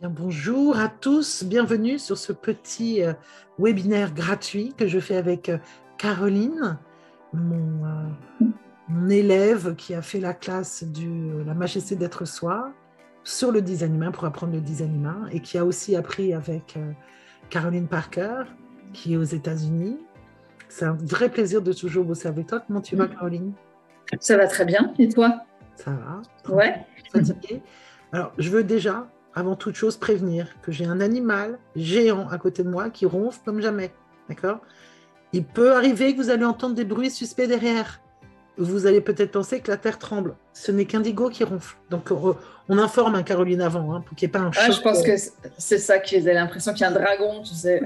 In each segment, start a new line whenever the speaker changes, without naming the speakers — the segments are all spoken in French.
Bonjour à tous, bienvenue sur ce petit webinaire gratuit que je fais avec Caroline, mon élève qui a fait la classe de La Majesté d'être soi sur le design humain pour apprendre le design humain et qui a aussi appris avec Caroline Parker qui est aux États-Unis. C'est un vrai plaisir de toujours bosser avec toi. Comment tu vas, Caroline?
Ça va très bien. Et toi?
Ça va.
Ouais.
Fatiguée. Alors, je veux déjà, avant toute chose, prévenir que j'ai un animal géant à côté de moi qui ronfle comme jamais. D'accord? Il peut arriver que vous allez entendre des bruits suspects derrière. Vous allez peut-être penser que la terre tremble. Ce n'est qu'Indigo qui ronfle. Donc, on informe Caroline avant, pour qu'il n'y ait pas un choc.
Je pense que c'est ça qui faisait l'impression qu'il y a un dragon, tu sais.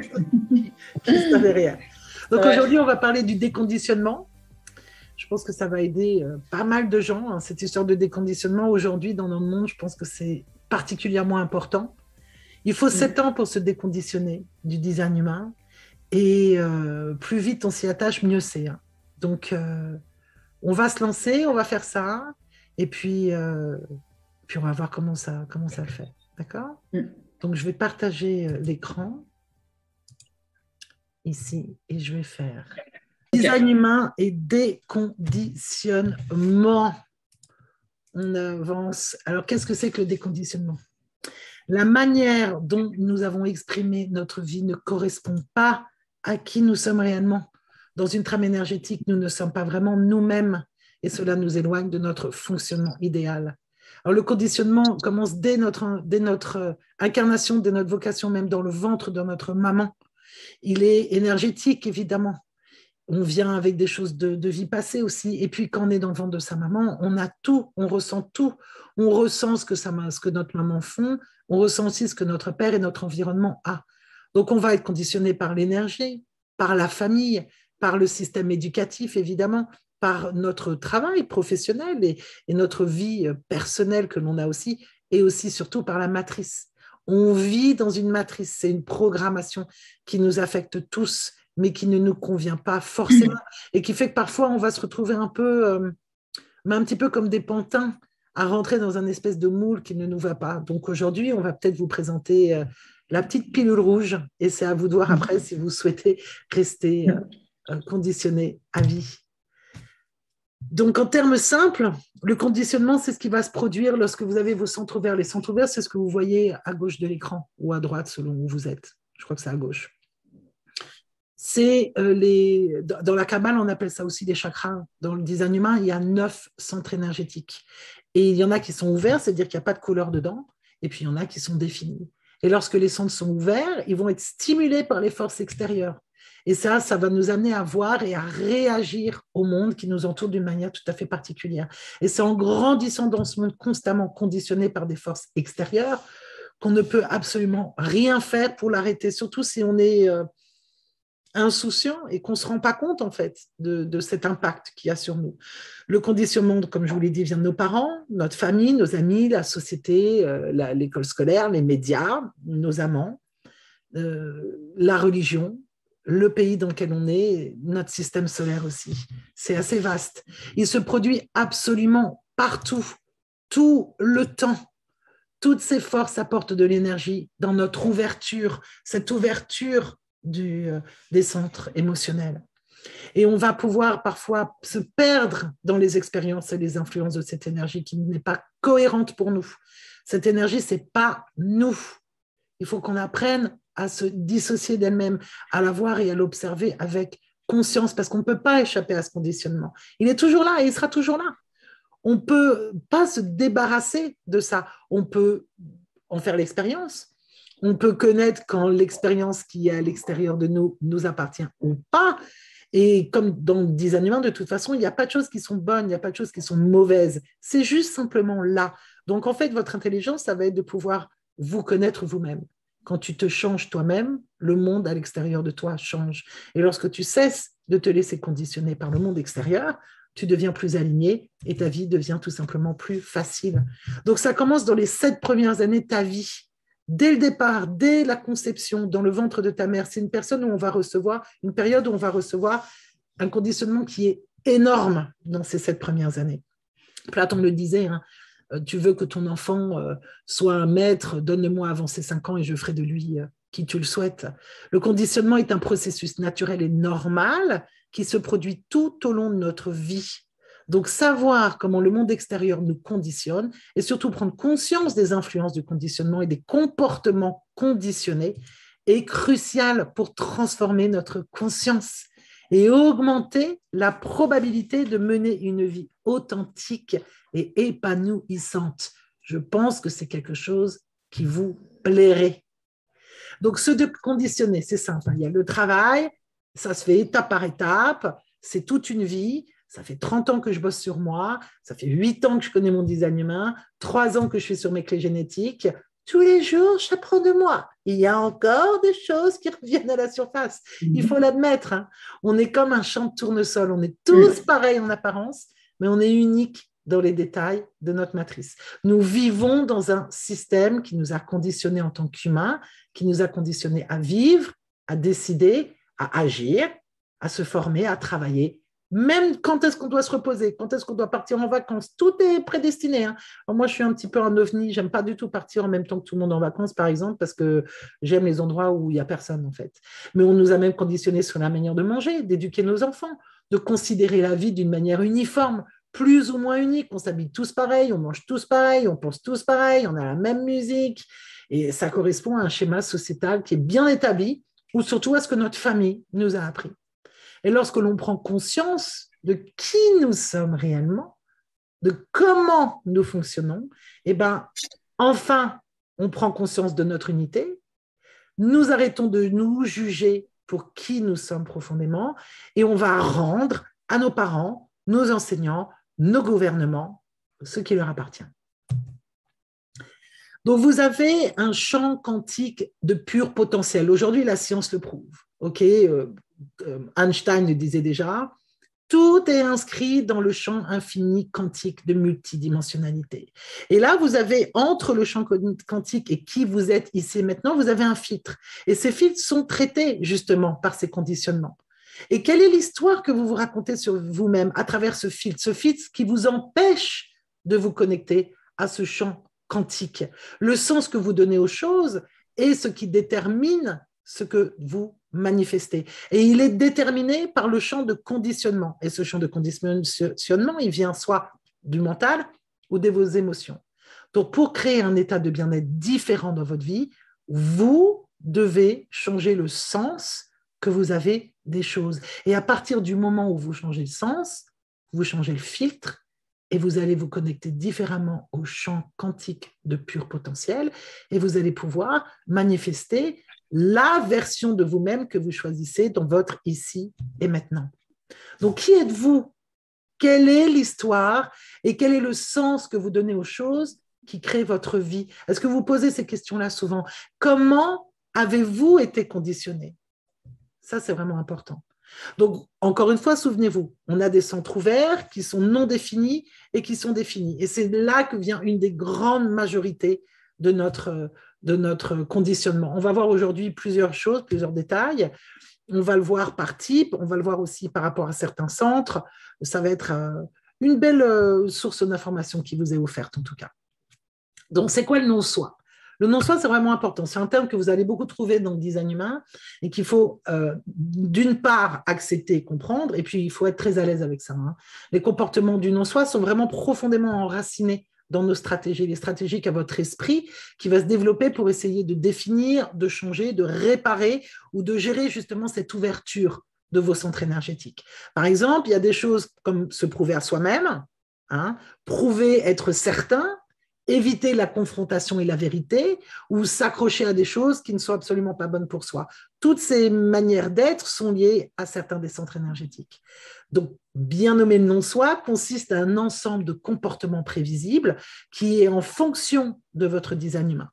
qui se derrière. Donc, aujourd'hui, on va parler du déconditionnement. Je pense que ça va aider pas mal de gens, cette histoire de déconditionnement. Aujourd'hui, dans notre monde, je pense que c'est particulièrement important. Il faut 7 ans pour se déconditionner du design humain. Et plus vite on s'y attache, mieux c'est. Donc, on va se lancer, on va faire ça. Et puis on va voir comment ça le fait. D'accord? Donc, je vais partager l'écran ici et je vais faire... Design humain et déconditionnement. On avance. Alors, qu'est-ce que c'est que le déconditionnement? La manière dont nous avons exprimé notre vie ne correspond pas à qui nous sommes réellement. Dans une trame énergétique, nous ne sommes pas vraiment nous-mêmes et cela nous éloigne de notre fonctionnement idéal. Alors, le conditionnement commence dès notre incarnation, dès notre vocation, même dans le ventre de notre maman. Il est énergétique, évidemment. On vient avec des choses de vie passée aussi. Et puis, quand on est dans le ventre de sa maman, on a tout, on ressent tout. On ressent ce que notre maman font, on ressent aussi ce que notre père et notre environnement a. Donc, on va être conditionné par l'énergie, par la famille, par le système éducatif, évidemment, par notre travail professionnel et notre vie personnelle que l'on a aussi, et aussi surtout par la matrice. On vit dans une matrice, c'est une programmation qui nous affecte tous, mais qui ne nous convient pas forcément, et qui fait que parfois on va se retrouver un petit peu comme des pantins à rentrer dans un espèce de moule qui ne nous va pas. Donc aujourd'hui, on va peut-être vous présenter la petite pilule rouge, et c'est à vous de voir après si vous souhaitez rester conditionné à vie. Donc, en termes simples, le conditionnement, c'est ce qui va se produire lorsque vous avez vos centres ouverts. Les centres ouverts, c'est ce que vous voyez à gauche de l'écran ou à droite, selon où vous êtes. Je crois que c'est à gauche. Dans la Kabbale, on appelle ça aussi des chakras. Dans le design humain, il y a 9 centres énergétiques. Et il y en a qui sont ouverts, c'est-à-dire qu'il n'y a pas de couleur dedans, et puis il y en a qui sont définis. Et lorsque les centres sont ouverts, ils vont être stimulés par les forces extérieures. Et ça va nous amener à voir et à réagir au monde qui nous entoure d'une manière tout à fait particulière. Et c'est en grandissant dans ce monde constamment conditionné par des forces extérieures qu'on ne peut absolument rien faire pour l'arrêter, surtout si on est insouciant et qu'on ne se rend pas compte en fait de cet impact qu'il y a sur nous. Le conditionnement, comme je vous l'ai dit, vient de nos parents, notre famille, nos amis, la société, l'école scolaire, les médias, nos amants, la religion, le pays dans lequel on est, notre système solaire aussi. C'est assez vaste. Il se produit absolument partout, tout le temps. Toutes ces forces apportent de l'énergie dans notre ouverture, cette ouverture des centres émotionnels. Et on va pouvoir parfois se perdre dans les expériences et les influences de cette énergie qui n'est pas cohérente pour nous. Cette énergie, ce n'est pas nous. Il faut qu'on apprenne à se dissocier d'elle-même, à la voir et à l'observer avec conscience, parce qu'on ne peut pas échapper à ce conditionnement. Il est toujours là et il sera toujours là. On ne peut pas se débarrasser de ça. On peut en faire l'expérience. On peut connaître quand l'expérience qui est à l'extérieur de nous nous appartient ou pas. Et comme dans le design humain, de toute façon, il n'y a pas de choses qui sont bonnes, il n'y a pas de choses qui sont mauvaises. C'est juste simplement là. Donc, en fait, votre intelligence, ça va être de pouvoir vous connaître vous-même. Quand tu te changes toi-même, le monde à l'extérieur de toi change. Et lorsque tu cesses de te laisser conditionner par le monde extérieur, tu deviens plus aligné et ta vie devient tout simplement plus facile. Donc, ça commence dans les 7 premières années de ta vie. Dès le départ, dès la conception, dans le ventre de ta mère, c'est une période où on va recevoir un conditionnement qui est énorme dans ces 7 premières années. Platon le disait, tu veux que ton enfant soit un maître, donne-le-moi avant ses 5 ans et je ferai de lui qui tu le souhaites. Le conditionnement est un processus naturel et normal qui se produit tout au long de notre vie. Donc, savoir comment le monde extérieur nous conditionne et surtout prendre conscience des influences du conditionnement et des comportements conditionnés est crucial pour transformer notre conscience et augmenter la probabilité de mener une vie authentique et épanouissante. Je pense que c'est quelque chose qui vous plairait. Donc, ce de conditionner, c'est simple. Il y a le travail, ça se fait étape par étape, c'est toute une vie. Ça fait 30 ans que je bosse sur moi, ça fait 8 ans que je connais mon design humain, 3 ans que je suis sur mes clés génétiques. Tous les jours, j'apprends de moi. Il y a encore des choses qui reviennent à la surface. Il faut l'admettre. Hein. On est comme un champ de tournesol. On est tous pareils en apparence, mais on est unique dans les détails de notre matrice. Nous vivons dans un système qui nous a conditionnés en tant qu'humains, qui nous a conditionnés à vivre, à décider, à agir, à se former, à travailler. Même quand est-ce qu'on doit se reposer, quand est-ce qu'on doit partir en vacances, tout est prédestiné. Hein. Moi, je suis un petit peu un ovni, j'aime pas du tout partir en même temps que tout le monde en vacances, par exemple, parce que j'aime les endroits où il n'y a personne, en fait. Mais on nous a même conditionnés sur la manière de manger, d'éduquer nos enfants, de considérer la vie d'une manière uniforme, plus ou moins unique. On s'habille tous pareil, on mange tous pareil, on pense tous pareil, on a la même musique. Et ça correspond à un schéma sociétal qui est bien établi, ou surtout à ce que notre famille nous a appris. Et lorsque l'on prend conscience de qui nous sommes réellement, de comment nous fonctionnons, eh bien, enfin, on prend conscience de notre unité, nous arrêtons de nous juger pour qui nous sommes profondément et on va rendre à nos parents, nos enseignants, nos gouvernements ce qui leur appartient. Donc, vous avez un champ quantique de pur potentiel. Aujourd'hui, la science le prouve. Einstein le disait déjà, tout est inscrit dans le champ infini quantique de multidimensionnalité. Et là, vous avez entre le champ quantique et qui vous êtes ici et maintenant, vous avez un filtre. Et ces filtres sont traités justement par ces conditionnements. Et quelle est l'histoire que vous vous racontez sur vous-même à travers ce filtre qui vous empêche de vous connecter à ce champ quantique? Le sens que vous donnez aux choses est ce qui détermine ce que vous manifestez. Et il est déterminé par le champ de conditionnement. Et ce champ de conditionnement, il vient soit du mental ou de vos émotions. Donc, pour créer un état de bien-être différent dans votre vie, vous devez changer le sens que vous avez des choses. Et à partir du moment où vous changez le sens, vous changez le filtre et vous allez vous connecter différemment au champ quantique de pur potentiel et vous allez pouvoir manifester la version de vous-même que vous choisissez dans votre ici et maintenant. Donc, qui êtes-vous? Quelle est l'histoire et quel est le sens que vous donnez aux choses qui créent votre vie? Est-ce que vous posez ces questions-là souvent? Comment avez-vous été conditionné? Ça, c'est vraiment important. Donc, encore une fois, souvenez-vous, on a des centres ouverts qui sont non définis et qui sont définis. Et c'est là que vient une des grandes majorités de notre conditionnement. On va voir aujourd'hui plusieurs choses, plusieurs détails. On va le voir par type, on va le voir aussi par rapport à certains centres. Ça va être une belle source d'information qui vous est offerte en tout cas. Donc, c'est quoi le non-soi? Le non-soi, c'est vraiment important. C'est un terme que vous allez beaucoup trouver dans le design humain et qu'il faut d'une part accepter et comprendre, et puis il faut être très à l'aise avec ça. Hein. Les comportements du non-soi sont vraiment profondément enracinés dans nos stratégies, les stratégies qu'a votre esprit qui va se développer pour essayer de définir, de changer, de réparer ou de gérer justement cette ouverture de vos centres énergétiques. Par exemple, il y a des choses comme se prouver à soi-même, hein, prouver être certain, éviter la confrontation et la vérité ou s'accrocher à des choses qui ne sont absolument pas bonnes pour soi. Toutes ces manières d'être sont liées à certains des centres énergétiques. Donc, bien nommer le non-soi consiste à un ensemble de comportements prévisibles qui est en fonction de votre design humain.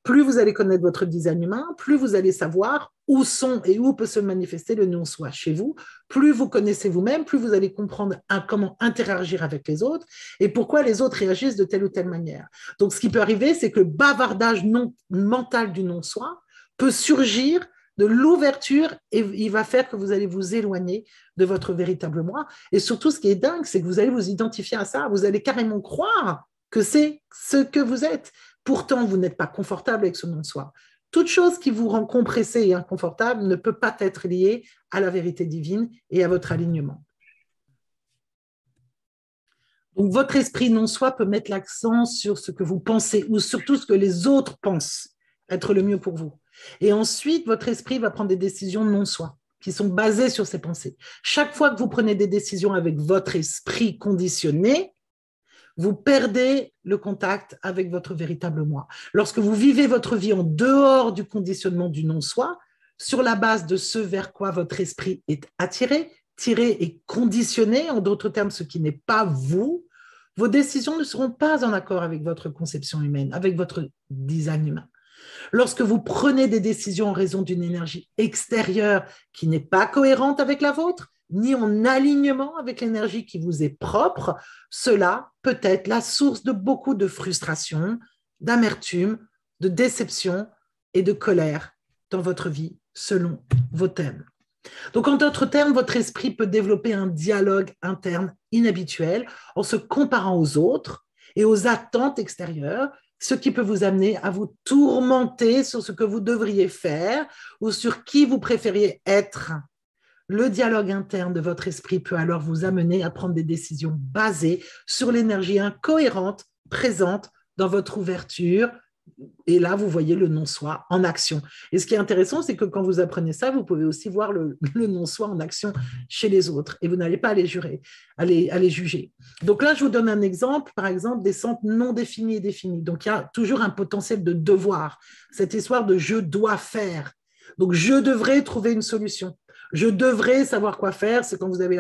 Plus vous allez connaître votre design humain, plus vous allez savoir où sont et où peut se manifester le non-soi chez vous. Plus vous connaissez vous-même, plus vous allez comprendre comment interagir avec les autres et pourquoi les autres réagissent de telle ou telle manière. Donc, ce qui peut arriver, c'est que le bavardage mental du non-soi peut surgir de l'ouverture et il va faire que vous allez vous éloigner de votre véritable moi. Et surtout, ce qui est dingue, c'est que vous allez vous identifier à ça. Vous allez carrément croire que c'est ce que vous êtes. Pourtant, vous n'êtes pas confortable avec ce non-soi. Toute chose qui vous rend compressé et inconfortable ne peut pas être liée à la vérité divine et à votre alignement. Donc, votre esprit non-soi peut mettre l'accent sur ce que vous pensez ou surtout ce que les autres pensent être le mieux pour vous. Et ensuite, votre esprit va prendre des décisions non-soi qui sont basées sur ces pensées. Chaque fois que vous prenez des décisions avec votre esprit conditionné, vous perdez le contact avec votre véritable moi. Lorsque vous vivez votre vie en dehors du conditionnement du non-soi, sur la base de ce vers quoi votre esprit est attiré, tiré et conditionné, en d'autres termes, ce qui n'est pas vous, vos décisions ne seront pas en accord avec votre conception humaine, avec votre design humain. Lorsque vous prenez des décisions en raison d'une énergie extérieure qui n'est pas cohérente avec la vôtre, ni en alignement avec l'énergie qui vous est propre, cela peut être la source de beaucoup de frustration, d'amertume, de déception et de colère dans votre vie selon vos thèmes. Donc, en d'autres termes, votre esprit peut développer un dialogue interne inhabituel en se comparant aux autres et aux attentes extérieures, ce qui peut vous amener à vous tourmenter sur ce que vous devriez faire ou sur qui vous préfériez être. Le dialogue interne de votre esprit peut alors vous amener à prendre des décisions basées sur l'énergie incohérente présente dans votre ouverture. Et là, vous voyez le non-soi en action. Et ce qui est intéressant, c'est que quand vous apprenez ça, vous pouvez aussi voir le non-soi en action chez les autres. Et vous n'allez pas à les juger. Donc là, je vous donne un exemple, par exemple, des centres non définis et définis. Donc, il y a toujours un potentiel de devoir. Cette histoire de « je dois faire ». Donc, je devrais trouver une solution. Je devrais savoir quoi faire. C'est quand vous avez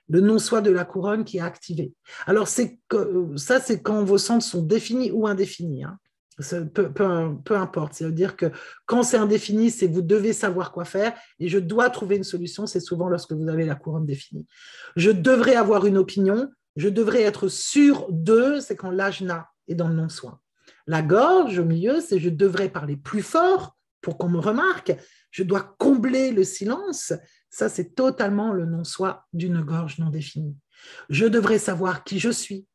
le non-soi de la couronne qui est activé. Alors, ça, c'est quand vos centres sont définis ou indéfinis, hein. Peu importe, c'est-à-dire que quand c'est indéfini, c'est vous devez savoir quoi faire et je dois trouver une solution, c'est souvent lorsque vous avez la couronne définie. Je devrais avoir une opinion, je devrais être sûr de, c'est quand l'ajna est dans le non-soi. La gorge au milieu, c'est je devrais parler plus fort pour qu'on me remarque, je dois combler le silence, ça c'est totalement le non-soi d'une gorge non définie. Je devrais savoir qui je suis,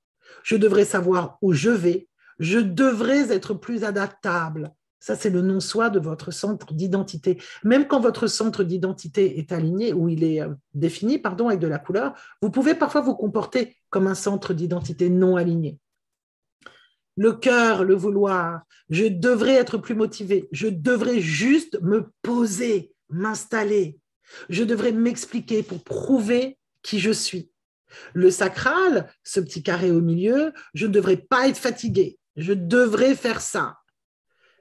je devrais savoir où je vais, je devrais être plus adaptable. Ça, c'est le non-soi de votre centre d'identité. Même quand votre centre d'identité est aligné, ou il est défini, avec de la couleur, vous pouvez parfois vous comporter comme un centre d'identité non aligné. Le cœur, le vouloir, je devrais être plus motivé, je devrais juste me poser, m'installer, je devrais m'expliquer pour prouver qui je suis. Le sacral, ce petit carré au milieu, je ne devrais pas être fatigué. Je devrais faire ça.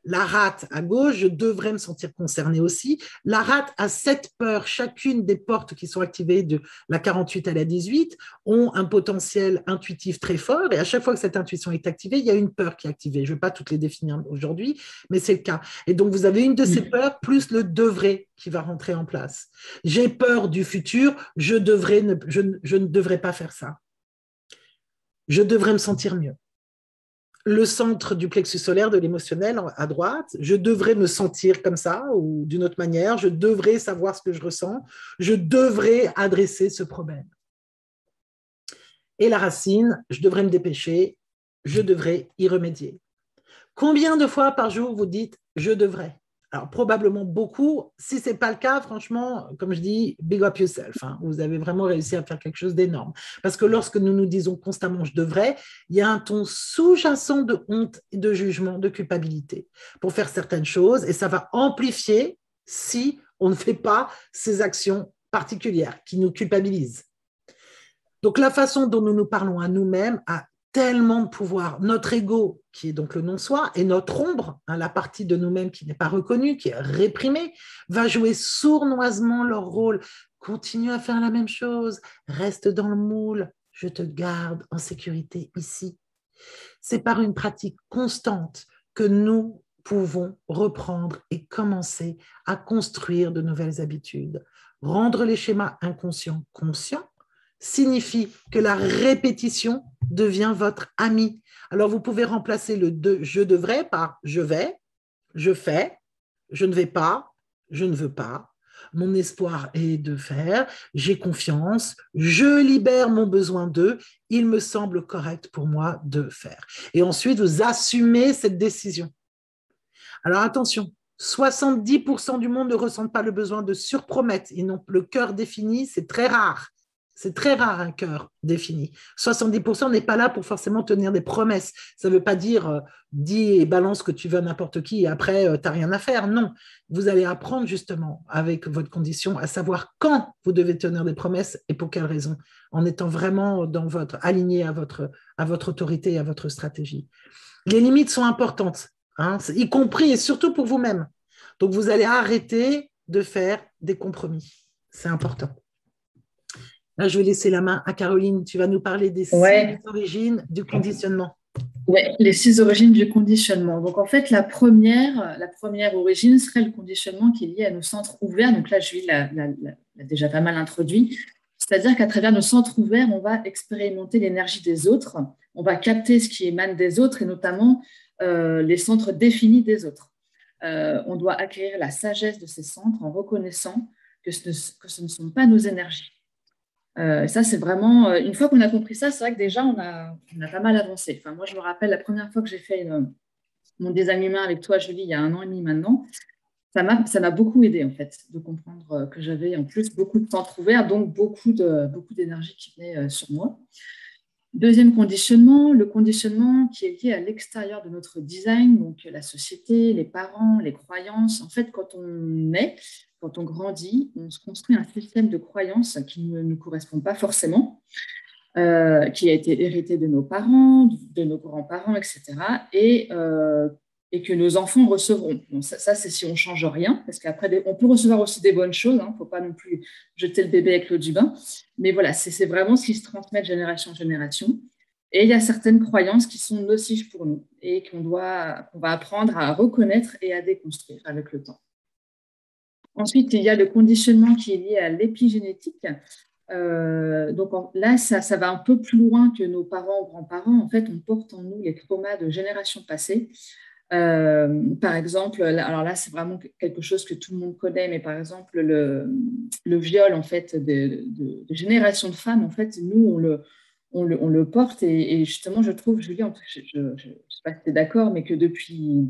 La rate à gauche, je devrais me sentir concernée aussi. La rate a 7 peurs. Chacune des portes qui sont activées de la 48 à la 18 ont un potentiel intuitif très fort. Et à chaque fois que cette intuition est activée, il y a une peur qui est activée. Je ne vais pas toutes les définir aujourd'hui, mais c'est le cas. Et donc, vous avez une de ces peurs plus le devrait qui va rentrer en place. J'ai peur du futur, je ne devrais pas faire ça. Je devrais me sentir mieux. Le centre du plexus solaire de l'émotionnel à droite, je devrais me sentir comme ça ou d'une autre manière, je devrais savoir ce que je ressens, je devrais adresser ce problème. Et la racine, je devrais me dépêcher, je devrais y remédier. Combien de fois par jour vous dites « je devrais » ? Alors, probablement beaucoup. Si ce n'est pas le cas, franchement, comme je dis, big up yourself. Hein. Vous avez vraiment réussi à faire quelque chose d'énorme. Parce que lorsque nous nous disons constamment « je devrais », il y a un ton sous-jacent de honte, de jugement, de culpabilité pour faire certaines choses. Et ça va amplifier si on ne fait pas ces actions particulières qui nous culpabilisent. Donc, la façon dont nous nous parlons à nous-mêmes a tellement de pouvoir. Notre ego, qui est donc le non-soi, et notre ombre, hein, la partie de nous-mêmes qui n'est pas reconnue, qui est réprimée, va jouer sournoisement leur rôle. Continue à faire la même chose, reste dans le moule, je te garde en sécurité ici. C'est par une pratique constante que nous pouvons reprendre et commencer à construire de nouvelles habitudes. Rendre les schémas inconscients conscients signifie que la répétition devient votre ami. Alors, vous pouvez remplacer le « je devrais » par « je vais »,« je fais »,« je ne vais pas »,« je ne veux pas ». mon espoir est de faire, j'ai confiance, je libère mon besoin d'eux, il me semble correct pour moi de faire. Et ensuite, vous assumez cette décision. Alors attention, 70% du monde ne ressentent pas le besoin de surpromettre. Ils n'ont le cœur défini, c'est très rare. C'est très rare un cœur défini. 70% n'est pas là pour forcément tenir des promesses. Ça ne veut pas dire dis et balance ce que tu veux à n'importe qui et après tu n'as rien à faire. Non, vous allez apprendre justement avec votre condition à savoir quand vous devez tenir des promesses et pour quelles raisons, en étant vraiment aligné à votre autorité et à votre stratégie. Les limites sont importantes, hein, y compris et surtout pour vous-même. Donc vous allez arrêter de faire des compromis. C'est important. Là, je vais laisser la main à Caroline. Tu vas nous parler des 6 origines du conditionnement.
Oui, les 6 origines du conditionnement. Donc, en fait, la première origine serait le conditionnement qui est lié à nos centres ouverts. Donc là, Julie l'a déjà pas mal introduit. C'est-à-dire qu'à travers nos centres ouverts, on va expérimenter l'énergie des autres. On va capter ce qui émane des autres et notamment les centres définis des autres. On doit acquérir la sagesse de ces centres en reconnaissant que ce ne sont pas nos énergies. Ça, c'est vraiment… une fois qu'on a compris ça, c'est vrai que déjà, on a pas mal avancé. Enfin, moi, je me rappelle la première fois que j'ai fait mon design humain avec toi, Julie, il y a 1 an et demi maintenant, ça m'a beaucoup aidé, en fait, de comprendre que j'avais en plus beaucoup de centres ouverts, donc beaucoup d'énergie qui venait sur moi. Deuxième conditionnement, le conditionnement qui est lié à l'extérieur de notre design, donc la société, les parents, les croyances. En fait, quand on grandit, on se construit un système de croyances qui ne nous correspond pas forcément, qui a été hérité de nos parents, de nos grands-parents, etc. Et que nos enfants recevront. Bon, ça, c'est si on ne change rien, parce qu'après, on peut recevoir aussi des bonnes choses, il ne faut pas non plus jeter le bébé avec l'eau du bain, mais voilà, c'est vraiment ce qui se transmet de génération en génération. Et il y a certaines croyances qui sont nocives pour nous et qu'on va apprendre à reconnaître et à déconstruire avec le temps. Ensuite, il y a le conditionnement qui est lié à l'épigénétique. Donc là, ça va un peu plus loin que nos parents ou grands-parents. En fait, on porte en nous les traumas de générations passées. Par exemple, alors là, c'est vraiment quelque chose que tout le monde connaît, mais par exemple, le viol en fait, de générations de femmes, en fait, nous, on le porte et justement, je trouve, Julie, je ne sais pas si tu es d'accord, mais que depuis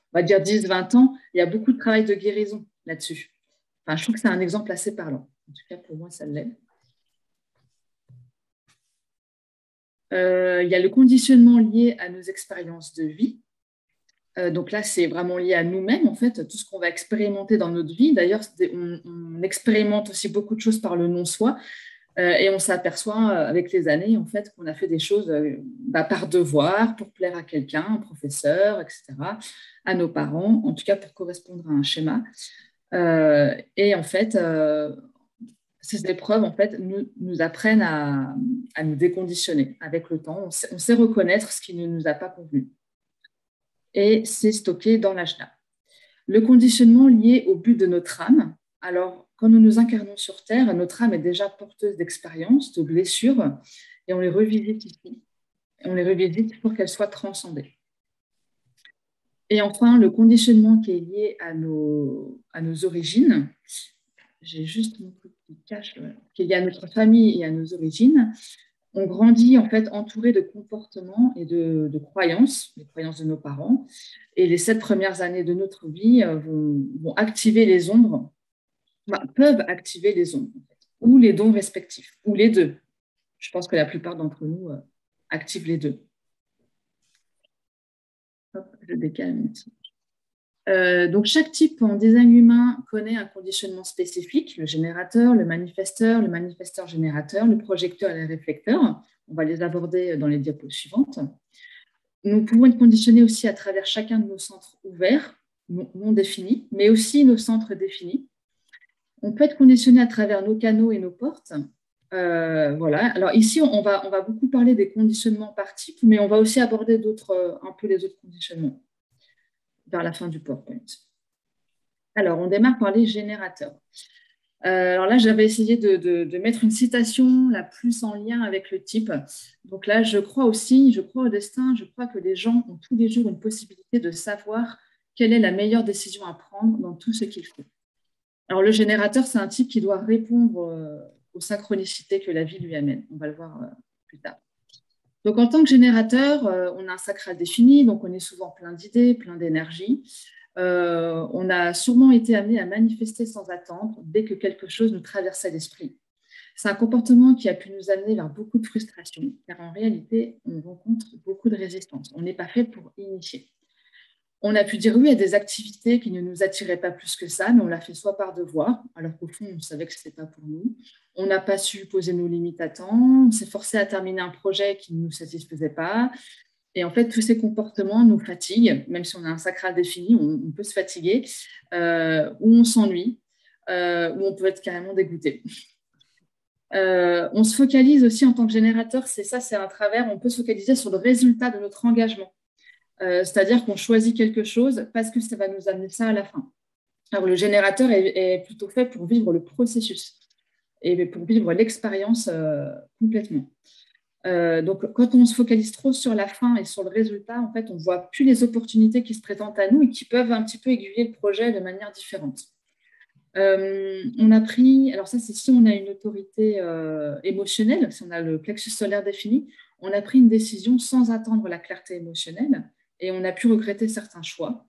on va dire 10-20 ans, il y a beaucoup de travail de guérison là-dessus. Enfin, je trouve que c'est un exemple assez parlant. En tout cas, pour moi, ça l'est. Il y a le conditionnement lié à nos expériences de vie. Donc là, c'est vraiment lié à nous-mêmes, en fait, tout ce qu'on va expérimenter dans notre vie. D'ailleurs, on expérimente aussi beaucoup de choses par le non-soi et on s'aperçoit avec les années, en fait, qu'on a fait des choses par devoir, pour plaire à quelqu'un, un professeur, etc., à nos parents, en tout cas pour correspondre à un schéma. Et en fait, ces épreuves, en fait, nous apprennent à nous déconditionner avec le temps. On sait reconnaître ce qui ne nous a pas convenu. Et c'est stocké dans l'ajna. Le conditionnement lié au but de notre âme. Alors, quand nous nous incarnons sur Terre, notre âme est déjà porteuse d'expériences, de blessures, et on les revisite ici. Et on les revisite pour qu'elles soient transcendées. Et enfin, le conditionnement qui est lié à nos origines. J'ai juste mon truc qui cache, qui est lié à notre famille et à nos origines. On grandit en fait entouré de comportements et de croyances, les croyances de nos parents. Et les 7 premières années de notre vie vont activer les ombres, peuvent activer les ombres, en fait, ou les dons respectifs, ou les deux. Je pense que la plupart d'entre nous activent les deux. Hop, je décale ici. Donc, chaque type en design humain connaît un conditionnement spécifique, le générateur générateur, le projecteur et le réflecteur. On va les aborder dans les diapos suivantes. Nous pouvons être conditionnés aussi à travers chacun de nos centres ouverts, non définis, mais aussi nos centres définis. On peut être conditionné à travers nos canaux et nos portes. Voilà. Alors ici, on va beaucoup parler des conditionnements par type, mais on va aussi aborder un peu les autres conditionnements vers la fin du PowerPoint. Alors, on démarre par les générateurs. Alors là, j'avais essayé de mettre une citation la plus en lien avec le type. Donc là, je crois au destin, je crois que les gens ont tous les jours une possibilité de savoir quelle est la meilleure décision à prendre dans tout ce qu'ils font. Alors, le générateur, c'est un type qui doit répondre aux synchronicités que la vie lui amène. On va le voir plus tard. Donc, en tant que générateur, on a un sacral défini, donc on est souvent plein d'idées, plein d'énergie. On a sûrement été amené à manifester sans attendre dès que quelque chose nous traversait l'esprit. C'est un comportement qui a pu nous amener vers beaucoup de frustration, car en réalité, on rencontre beaucoup de résistance. On n'est pas fait pour initier. On a pu dire oui à des activités qui ne nous attiraient pas plus que ça, mais on l'a fait soit par devoir, alors qu'au fond, on savait que ce n'était pas pour nous. On n'a pas su poser nos limites à temps. On s'est forcé à terminer un projet qui ne nous satisfaisait pas. Et en fait, tous ces comportements nous fatiguent, même si on a un sacral défini, on peut se fatiguer, ou on s'ennuie, ou on peut être carrément dégoûté. On se focalise aussi en tant que générateur, c'est ça, c'est un travers, on peut se focaliser sur le résultat de notre engagement. C'est-à-dire qu'on choisit quelque chose parce que ça va nous amener ça à la fin. Alors, le générateur est plutôt fait pour vivre le processus et pour vivre l'expérience complètement. Donc, quand on se focalise trop sur la fin et sur le résultat, en fait, on ne voit plus les opportunités qui se présentent à nous et qui peuvent un petit peu aiguiller le projet de manière différente. On a pris, alors ça, c'est si on a une autorité émotionnelle, si on a le plexus solaire défini, on a pris une décision sans attendre la clarté émotionnelle et on a pu regretter certains choix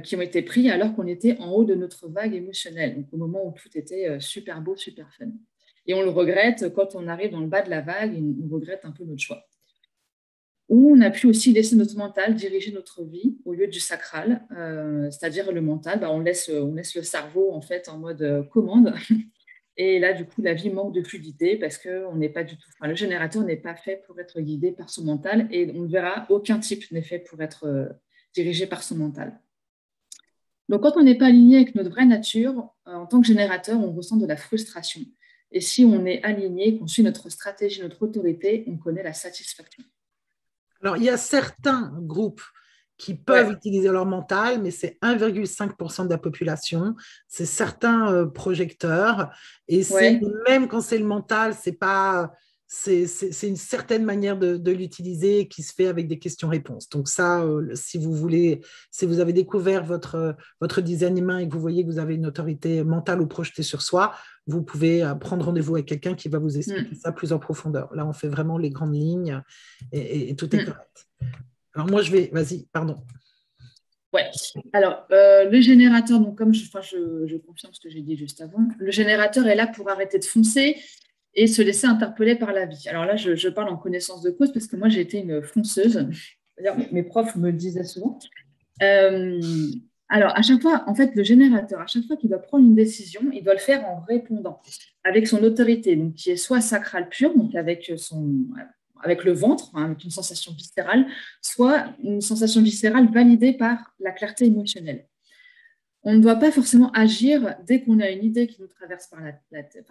qui ont été pris alors qu'on était en haut de notre vague émotionnelle, donc au moment où tout était super beau, super fun. Et on le regrette quand on arrive dans le bas de la vague et on regrette un peu notre choix. Ou on a pu aussi laisser notre mental diriger notre vie au lieu du sacral, c'est-à-dire le mental, on laisse le cerveau en fait en mode commande. Et là, du coup, la vie manque de fluidité parce que on n'est pas du tout, le générateur n'est pas fait pour être guidé par son mental et on le verra, aucun type n'est fait pour être dirigé par son mental. Donc, quand on n'est pas aligné avec notre vraie nature, en tant que générateur, on ressent de la frustration. Et si on est aligné, qu'on suit notre stratégie, notre autorité, on connaît la satisfaction.
Alors, il y a certains groupes qui peuvent utiliser leur mental, mais c'est 1,5% de la population. C'est certains projecteurs. Et même quand c'est le mental, c'est une certaine manière de l'utiliser qui se fait avec des questions-réponses. Donc ça, si vous avez découvert votre design humain et que vous voyez que vous avez une autorité mentale ou projetée sur soi, vous pouvez prendre rendez-vous avec quelqu'un qui va vous expliquer ça plus en profondeur. Là, on fait vraiment les grandes lignes et tout est correct. Alors moi, vas-y, pardon.
Ouais. Alors, le générateur, donc comme je confirme ce que j'ai dit juste avant, le générateur est là pour arrêter de foncer et se laisser interpeller par la vie. Alors là, je parle en connaissance de cause parce que moi, j'ai été une fonceuse. Mes profs me le disaient souvent. Alors, à chaque fois, en fait, le générateur, à chaque fois qu'il doit prendre une décision, il doit le faire en répondant avec son autorité, donc qui est soit sacrale pure, donc avec le ventre, avec une sensation viscérale, soit une sensation viscérale validée par la clarté émotionnelle. On ne doit pas forcément agir dès qu'on a une idée qui nous traverse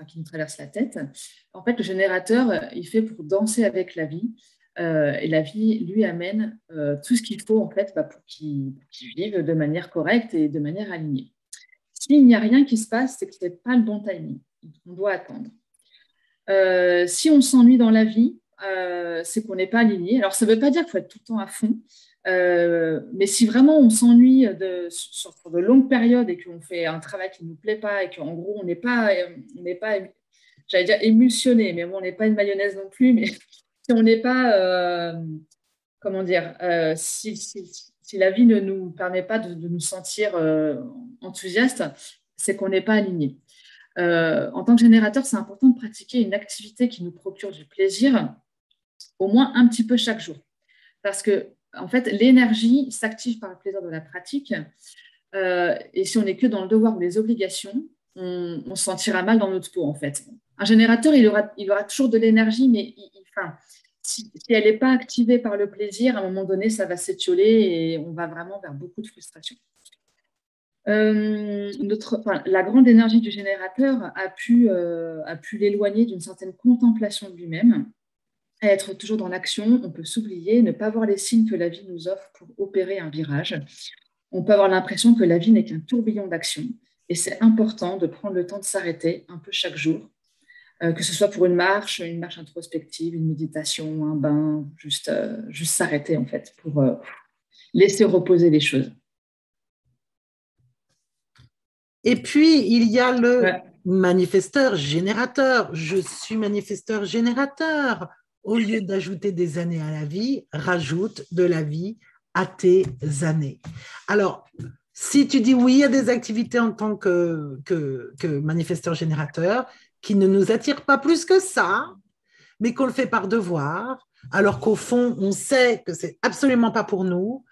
qui nous traverse la tête. En fait, le générateur, il fait pour danser avec la vie. Et la vie lui amène tout ce qu'il faut en fait pour qu'il vive de manière correcte et de manière alignée. S'il n'y a rien qui se passe, c'est que ce n'est pas le bon timing. On doit attendre. Si on s'ennuie dans la vie, c'est qu'on n'est pas aligné. Alors, ça ne veut pas dire qu'il faut être tout le temps à fond, mais si vraiment on s'ennuie sur de longues périodes et qu'on fait un travail qui ne nous plaît pas et qu'en gros, on n'est pas j'allais dire émulsionné, mais bon, on n'est pas une mayonnaise non plus, mais si on n'est pas, si la vie ne nous permet pas de nous sentir enthousiastes, c'est qu'on n'est pas aligné. En tant que générateur, c'est important de pratiquer une activité qui nous procure du plaisir, au moins un petit peu chaque jour. Parce que, en fait, l'énergie s'active par le plaisir de la pratique. Et si on n'est que dans le devoir ou les obligations, on se sentira mal dans notre peau, en fait. Un générateur, il aura toujours de l'énergie, mais si elle n'est pas activée par le plaisir, à un moment donné, ça va s'étioler et on va vraiment vers beaucoup de frustration. La grande énergie du générateur a pu l'éloigner d'une certaine contemplation de lui-même, à être toujours dans l'action. On peut s'oublier, ne pas voir les signes que la vie nous offre pour opérer un virage. On peut avoir l'impression que la vie n'est qu'un tourbillon d'action et c'est important de prendre le temps de s'arrêter un peu chaque jour, que ce soit pour une marche introspective, une méditation, un bain, juste s'arrêter en fait pour laisser reposer les choses.
Et puis, il y a le
Ouais.
manifesteur générateur. Je suis manifesteur générateur. Au lieu d'ajouter des années à la vie, rajoute de la vie à tes années. Alors, si tu dis oui à des activités en tant que manifesteur générateur qui ne nous attirent pas plus que ça, mais qu'on le fait par devoir, alors qu'au fond, on sait que c'est absolument pas pour nous,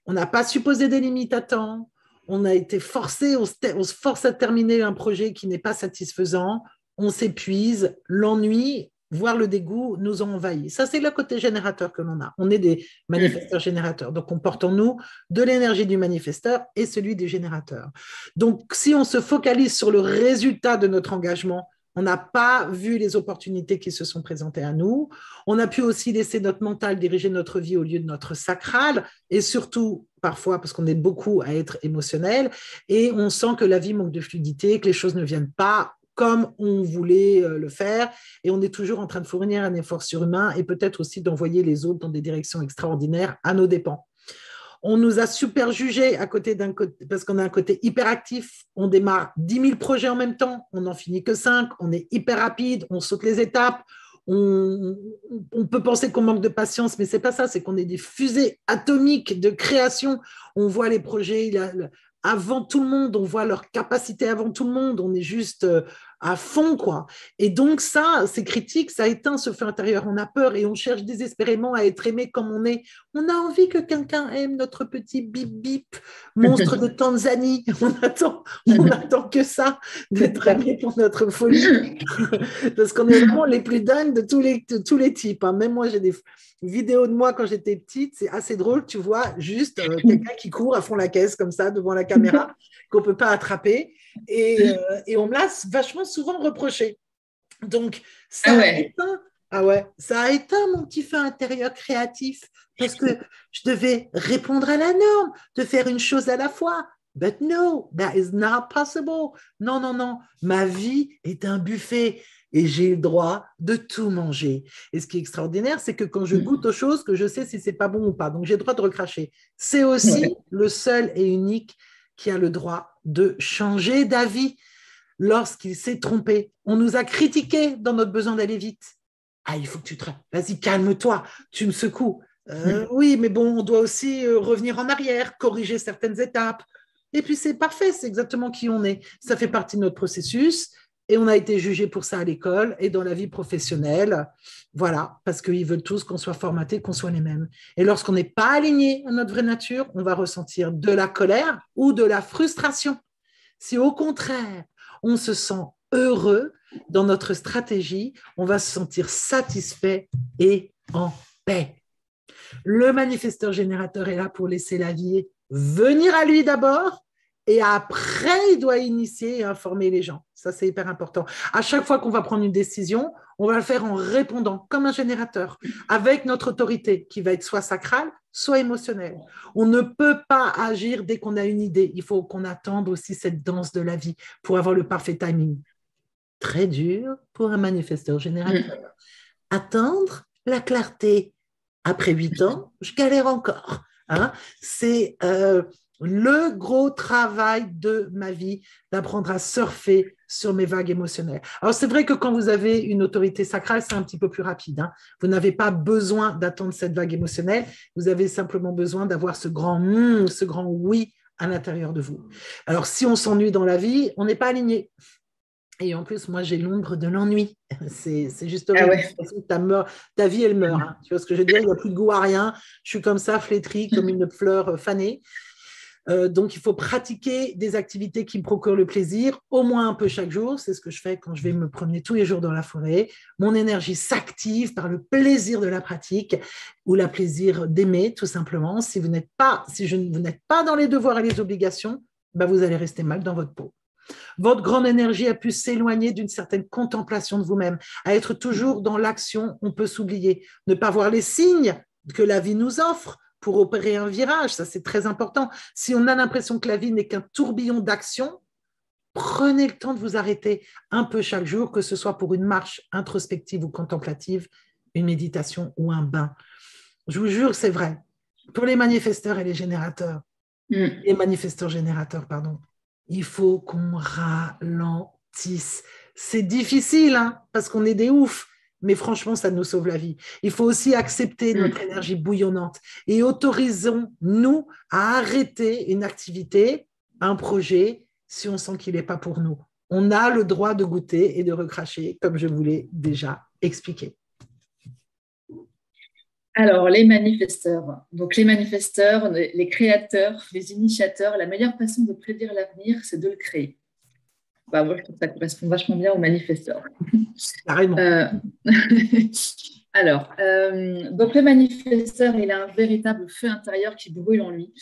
on n'a pas supposé des limites à temps, on a été forcé, on se force à terminer un projet qui n'est pas satisfaisant, on s'épuise, l'ennui, voire le dégoût nous ont envahis. Ça, c'est le côté générateur que l'on a. On est des manifesteurs générateurs. Donc, on porte en nous de l'énergie du manifesteur et celui du générateur. Donc, si on se focalise sur le résultat de notre engagement, on n'a pas vu les opportunités qui se sont présentées à nous. On a pu aussi laisser notre mental diriger notre vie au lieu de notre sacral, et surtout, parfois, parce qu'on est beaucoup à être émotionnel, et on sent que la vie manque de fluidité, que les choses ne viennent pas comme on voulait le faire, et on est toujours en train de fournir un effort surhumain et peut-être aussi d'envoyer les autres dans des directions extraordinaires à nos dépens. On nous a super jugés à côté d'un côté, parce qu'on a un côté hyperactif. On démarre 10 000 projets en même temps, on n'en finit que 5, on est hyper rapide, on saute les étapes. On peut penser qu'on manque de patience, mais ce n'est pas ça, c'est qu'on est des fusées atomiques de création. On voit les projets avant tout le monde, on voit leur capacité avant tout le monde, on est juste à fond, quoi. Et donc ça, ces critiques, ça éteint ce feu intérieur, on a peur et on cherche désespérément à être aimé comme on est. On a envie que quelqu'un aime notre petit bip-bip, monstre de Tanzanie. On attend que ça, d'être aimé pour notre folie. Parce qu'on est vraiment les plus dingues de tous les types. Hein. Même moi, j'ai des vidéos de moi quand j'étais petite, c'est assez drôle, tu vois, juste quelqu'un qui court à fond la caisse comme ça devant la caméra, qu'on ne peut pas attraper. Et on me l'a vachement souvent reproché. Donc, ça a éteint. Ah ouais, ça a éteint mon petit feu intérieur créatif parce que je devais répondre à la norme, de faire une chose à la fois. But no, that is not possible. Non, non, non, ma vie est un buffet et j'ai le droit de tout manger. Et ce qui est extraordinaire, c'est que quand je goûte aux choses, que je sais si c'est pas bon ou pas. Donc, j'ai le droit de recracher. C'est aussi le seul et unique qui a le droit de changer d'avis lorsqu'il s'est trompé. On nous a critiqué dans notre besoin d'aller vite. Ah, il faut que tu te... Vas-y, calme-toi, tu me secoues. Oui, mais bon, on doit aussi revenir en arrière, corriger certaines étapes. Et puis, c'est parfait, c'est exactement qui on est. Ça fait partie de notre processus et on a été jugé pour ça à l'école et dans la vie professionnelle. Voilà, parce qu'ils veulent tous qu'on soit formatés, qu'on soit les mêmes. Et lorsqu'on n'est pas aligné à notre vraie nature, on va ressentir de la colère ou de la frustration. Si au contraire, on se sent heureux dans notre stratégie, on va se sentir satisfait et en paix. Le manifesteur générateur est là pour laisser la vie venir à lui d'abord et après, il doit initier et informer les gens. Ça, c'est hyper important. À chaque fois qu'on va prendre une décision, on va le faire en répondant comme un générateur, avec notre autorité qui va être soit sacrale, soit émotionnelle. On ne peut pas agir dès qu'on a une idée. Il faut qu'on attende aussi cette danse de la vie pour avoir le parfait timing. Très dur pour un manifesteur générateur. Attendre la clarté. Après 8 ans, je galère encore. Hein. C'est le gros travail de ma vie, d'apprendre à surfer sur mes vagues émotionnelles. Alors, c'est vrai que quand vous avez une autorité sacrale, c'est un petit peu plus rapide. Hein. Vous n'avez pas besoin d'attendre cette vague émotionnelle. Vous avez simplement besoin d'avoir ce grand oui à l'intérieur de vous. Alors, si on s'ennuie dans la vie, on n'est pas aligné. Et en plus, moi, j'ai l'ombre de l'ennui. C'est juste ta vie, elle meurt. Hein. Tu vois ce que je veux dire? Il n'y a plus de goût à rien. Je suis comme ça, flétrie, comme une fleur fanée. Donc, il faut pratiquer des activités qui me procurent le plaisir, au moins un peu chaque jour. C'est ce que je fais quand je vais me promener tous les jours dans la forêt. Mon énergie s'active par le plaisir de la pratique ou le plaisir d'aimer, tout simplement. Si vous n'êtes pas dans les devoirs et les obligations, bah, vous allez rester mal dans votre peau. Votre grande énergie a pu s'éloigner d'une certaine contemplation de vous-même, à être toujours dans l'action, on peut s'oublier, ne pas voir les signes que la vie nous offre pour opérer un virage, ça c'est très important. Si on a l'impression que la vie n'est qu'un tourbillon d'action, prenez le temps de vous arrêter un peu chaque jour, que ce soit pour une marche introspective ou contemplative, une méditation ou un bain. Je vous jure, c'est vrai. Pour les manifesteurs et les générateurs, les manifesteurs générateurs, pardon, il faut qu'on ralentisse. C'est difficile, hein, parce qu'on est des oufs, mais franchement, ça nous sauve la vie. Il faut aussi accepter notre énergie bouillonnante et autorisons-nous à arrêter une activité, un projet, si on sent qu'il n'est pas pour nous. On a le droit de goûter et de recracher, comme je vous l'ai déjà expliqué.
Alors, les manifesteurs. Donc, les manifesteurs, les créateurs, les initiateurs, la meilleure façon de prédire l'avenir, c'est de le créer. Bah, moi, je trouve que ça correspond vachement bien aux manifesteurs.
Carrément.
Alors, donc le manifesteur, il a un véritable feu intérieur qui brûle en lui.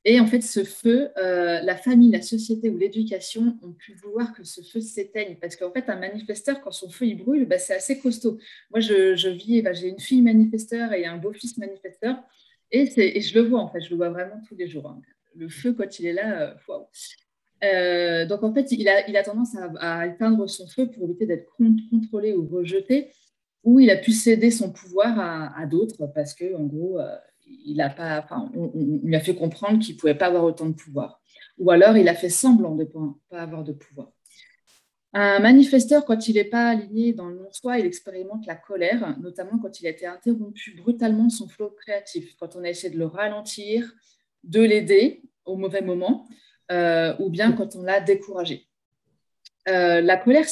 Et en fait, ce feu, la famille, la société ou l'éducation ont pu vouloir que ce feu s'éteigne. Parce qu'en fait, un manifesteur, quand son feu il brûle, bah, c'est assez costaud. Moi, je vis, bah, j'ai une fille manifesteur et un beau-fils manifesteur. Et je le vois, en fait, je le vois vraiment tous les jours, hein. Le feu, quand il est là, waouh. Donc, en fait, il a tendance à éteindre son feu pour éviter d'être contrôlé ou rejeté, ou il a pu céder son pouvoir à d'autres parce que, en gros, il a pas, enfin, on lui a fait comprendre qu'il ne pouvait pas avoir autant de pouvoir. Ou alors, il a fait semblant de ne pas avoir de pouvoir. Un manifesteur, quand il n'est pas aligné dans le non-soi, il expérimente la colère, notamment quand il a été interrompu brutalement son flot créatif, quand on a essayé de le ralentir, de l'aider au mauvais moment, ou bien quand on l'a découragé. La colère,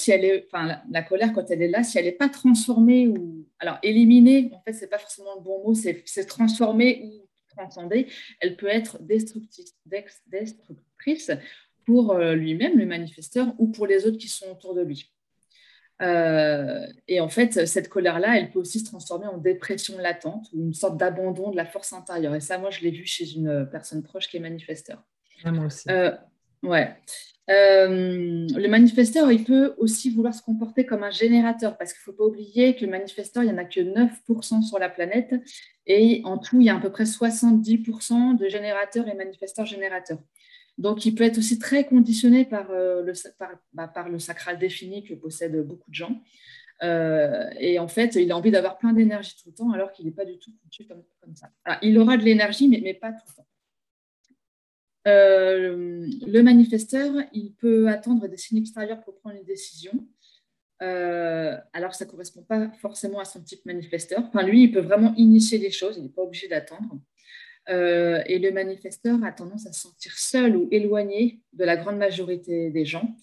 la colère, quand elle est là, si elle n'est pas transformée ou alors éliminée, en fait, c'est pas forcément le bon mot, c'est transformée ou transcendée. Elle peut être destructrice pour lui-même, le manifesteur, ou pour les autres qui sont autour de lui. Et en fait, cette colère-là, elle peut aussi se transformer en dépression latente ou une sorte d'abandon de la force intérieure. Et ça, moi, je l'ai vu chez une personne proche qui est manifesteur.
Moi aussi.
Ouais. Le manifesteur, il peut aussi vouloir se comporter comme un générateur parce qu'il ne faut pas oublier que le manifesteur, il n'y en a que 9% sur la planète et en tout, il y a à peu près 70% de générateurs et manifesteurs-générateurs. Donc, il peut être aussi très conditionné par le sacral défini que possèdent beaucoup de gens. Et en fait, il a envie d'avoir plein d'énergie tout le temps alors qu'il n'est pas du tout conçu comme ça. Alors, il aura de l'énergie, mais pas tout le temps. Le manifesteur, il peut attendre des signes extérieurs pour prendre une décision. Alors ça ne correspond pas forcément à son type manifesteur. Enfin, lui, il peut vraiment initier les choses, il n'est pas obligé d'attendre. Et le manifesteur a tendance à se sentir seul ou éloigné de la grande majorité des gens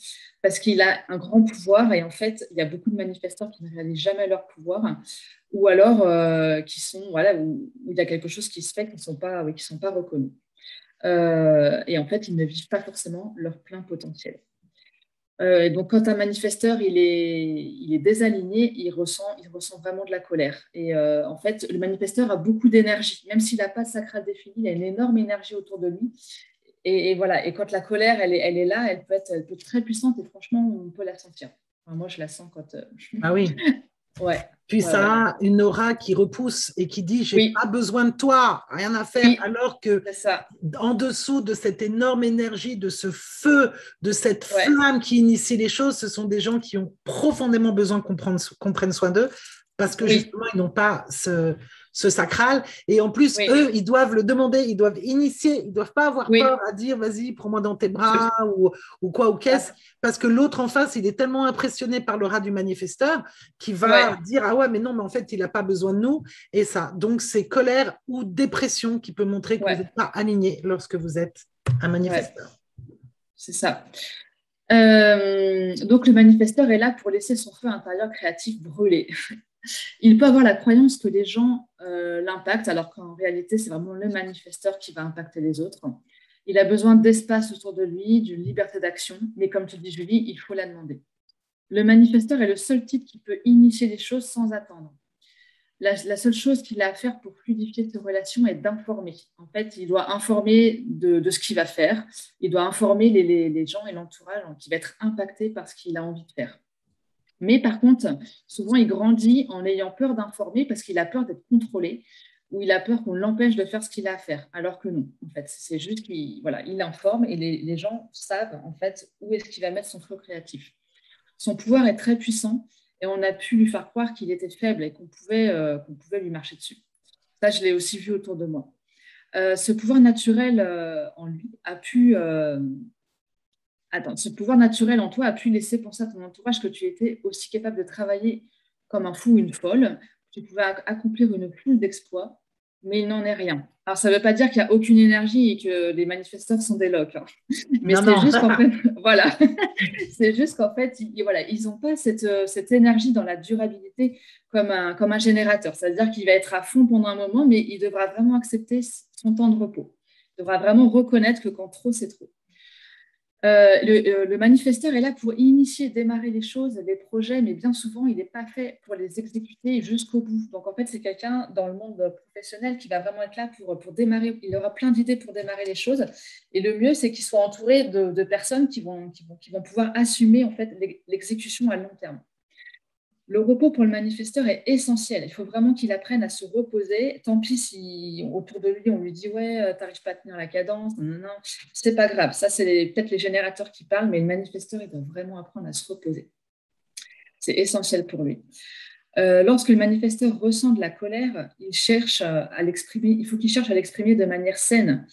parce qu'il a un grand pouvoir et en fait, il y a beaucoup de manifesteurs qui ne réalisent jamais leur pouvoir ou alors où il y a quelque chose qui se fait qui ne sont pas reconnus. Et en fait, ils ne vivent pas forcément leur plein potentiel. Donc, quand un manifesteur il est désaligné, il ressent vraiment de la colère. Et en fait, le manifesteur a beaucoup d'énergie. Même s'il n'a pas de sacral défini, il a une énorme énergie autour de lui. Et voilà. Et quand la colère, elle est là, elle peut être très puissante et franchement, on peut la sentir. Enfin, moi, je la sens quand...
Ah oui.
Ouais.
Puis ça a une aura qui repousse et qui dit j'ai pas besoin de toi, rien à faire, alors que en dessous de cette énorme énergie, de ce feu, de cette flamme qui initie les choses, ce sont des gens qui ont profondément besoin qu'on prenne soin d'eux parce que justement ils n'ont pas ce sacral et en plus eux ils doivent le demander, ils doivent initier, ils doivent pas avoir peur à dire vas-y prends-moi dans tes bras ou quoi ou qu'est-ce parce que l'autre en face il est tellement impressionné par le rat du manifesteur qu'il va dire ah ouais mais non mais en fait il n'a pas besoin de nous et ça donc c'est colère ou dépression qui peut montrer que vous n'êtes pas aligné lorsque vous êtes un manifesteur.
C'est ça. Donc le manifesteur est là pour laisser son feu intérieur créatif brûler. Il peut avoir la croyance que les gens l'impactent, alors qu'en réalité, c'est vraiment le manifesteur qui va impacter les autres. Il a besoin d'espace autour de lui, d'une liberté d'action, mais comme tu dis, Julie, il faut la demander. Le manifesteur est le seul type qui peut initier les choses sans attendre. La seule chose qu'il a à faire pour fluidifier ses relations est d'informer. En fait, il doit informer de ce qu'il va faire. Il doit informer les gens et l'entourage qui va être impacté par ce qu'il a envie de faire. Mais par contre, souvent, il grandit en ayant peur d'informer parce qu'il a peur d'être contrôlé ou il a peur qu'on l'empêche de faire ce qu'il a à faire, alors que non. En fait, c'est juste qu'il informe et les gens savent en fait où est-ce qu'il va mettre son flot créatif. Son pouvoir est très puissant et on a pu lui faire croire qu'il était faible et qu'on pouvait lui marcher dessus. Ça, je l'ai aussi vu autour de moi. Ce pouvoir naturel en lui a pu attends, ce pouvoir naturel en toi a pu laisser penser à ton entourage que tu étais aussi capable de travailler comme un fou ou une folle, tu pouvais accomplir une foule d'exploits, mais il n'en est rien. Alors, ça ne veut pas dire qu'il n'y a aucune énergie et que les manifesteurs sont des loques, hein. Mais
Non,
c'est
non.
juste qu'en fait, voilà, c'est juste qu'en fait, voilà, ils n'ont pas cette énergie dans la durabilité comme un générateur. C'est-à-dire qu'il va être à fond pendant un moment, mais il devra vraiment accepter son temps de repos. Il devra vraiment reconnaître que quand trop, c'est trop. Le manifesteur est là pour initier, démarrer les choses, les projets, mais bien souvent, il n'est pas fait pour les exécuter jusqu'au bout. Donc, en fait, c'est quelqu'un dans le monde professionnel qui va vraiment être là pour démarrer. Il aura plein d'idées pour démarrer les choses. Et le mieux, c'est qu'il soit entouré de personnes qui vont pouvoir assumer en fait, l'exécution à long terme. Le repos pour le manifesteur est essentiel. Il faut vraiment qu'il apprenne à se reposer. Tant pis si autour de lui, on lui dit « Ouais, t'arrives pas à tenir la cadence. » Non, non, c'est pas grave. Ça, c'est peut-être les générateurs qui parlent, mais le manifesteur, il doit vraiment apprendre à se reposer. C'est essentiel pour lui. Lorsque le manifesteur ressent de la colère, il cherche à l'exprimer. Il faut qu'il cherche à l'exprimer de manière saine.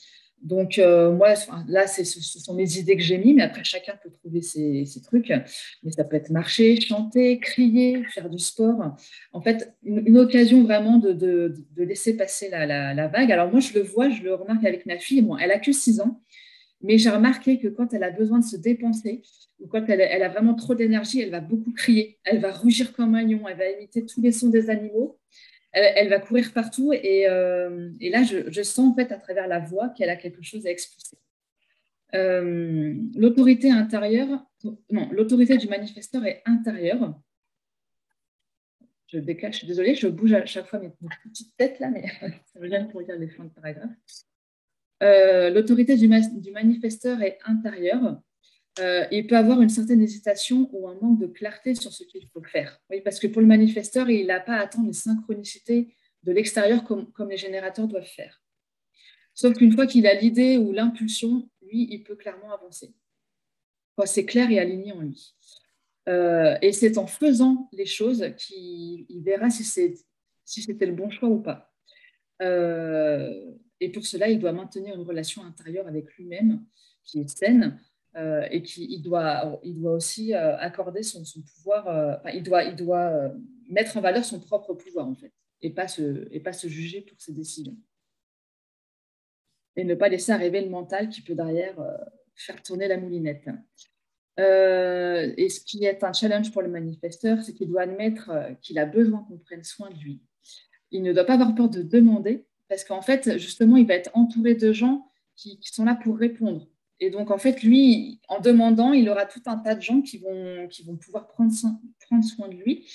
Donc, moi, là, ce sont mes idées que j'ai mis, mais après, chacun peut trouver ses trucs. Mais ça peut être marcher, chanter, crier, faire du sport. En fait, une occasion vraiment de laisser passer la vague. Alors, moi, je le remarque avec ma fille. Bon, elle a que 6 ans, mais j'ai remarqué que quand elle a besoin de se dépenser, ou quand elle a vraiment trop d'énergie, elle va beaucoup crier. Elle va rugir comme un lion, elle va imiter tous les sons des animaux. Elle va courir partout et là, je sens en fait à travers la voix qu'elle a quelque chose à expulser. L'autorité du manifesteur est intérieure. Je décale, je suis désolée, je bouge à chaque fois mes petites têtes là, mais ça me gêne pour lire les fins de paragraphe. L'autorité du manifesteur est intérieure. Il peut avoir une certaine hésitation ou un manque de clarté sur ce qu'il faut faire. Oui, parce que pour le manifesteur, il n'a pas à attendre les synchronicités de l'extérieur comme les générateurs doivent faire. Sauf qu'une fois qu'il a l'idée ou l'impulsion, lui, il peut clairement avancer. C'est clair et aligné en lui. Et c'est en faisant les choses qu'il verra si c'était le bon choix ou pas. Et pour cela, il doit maintenir une relation intérieure avec lui-même qui est saine. Et qu'il doit aussi accorder son pouvoir, il doit mettre en valeur son propre pouvoir, en fait, et pas se juger pour ses décisions. Et ne pas laisser arriver le mental qui peut derrière faire tourner la moulinette. Et ce qui est un challenge pour le manifesteur, c'est qu'il doit admettre qu'il a besoin qu'on prenne soin de lui. Il ne doit pas avoir peur de demander, parce qu'en fait, justement, il va être entouré de gens qui sont là pour répondre. Et donc, en fait, lui, en demandant, il aura tout un tas de gens qui vont pouvoir prendre soin de lui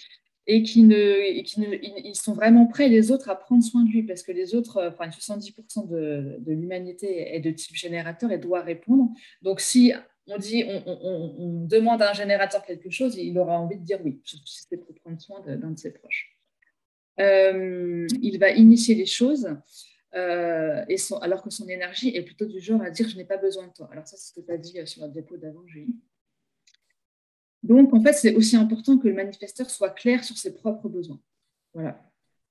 et ils sont vraiment prêts, les autres, à prendre soin de lui parce que les autres, 70% de l'humanité est de type générateur et doit répondre. Donc, si on demande à un générateur quelque chose, il aura envie de dire oui, surtout si c'est pour prendre soin d'un de ses proches. Il va initier les choses. Alors que son énergie est plutôt du genre à dire je n'ai pas besoin de toi. Alors ça, c'est ce que tu as dit sur la diapo d'avant, Julie. Donc, en fait, c'est aussi important que le manifesteur soit clair sur ses propres besoins. Voilà.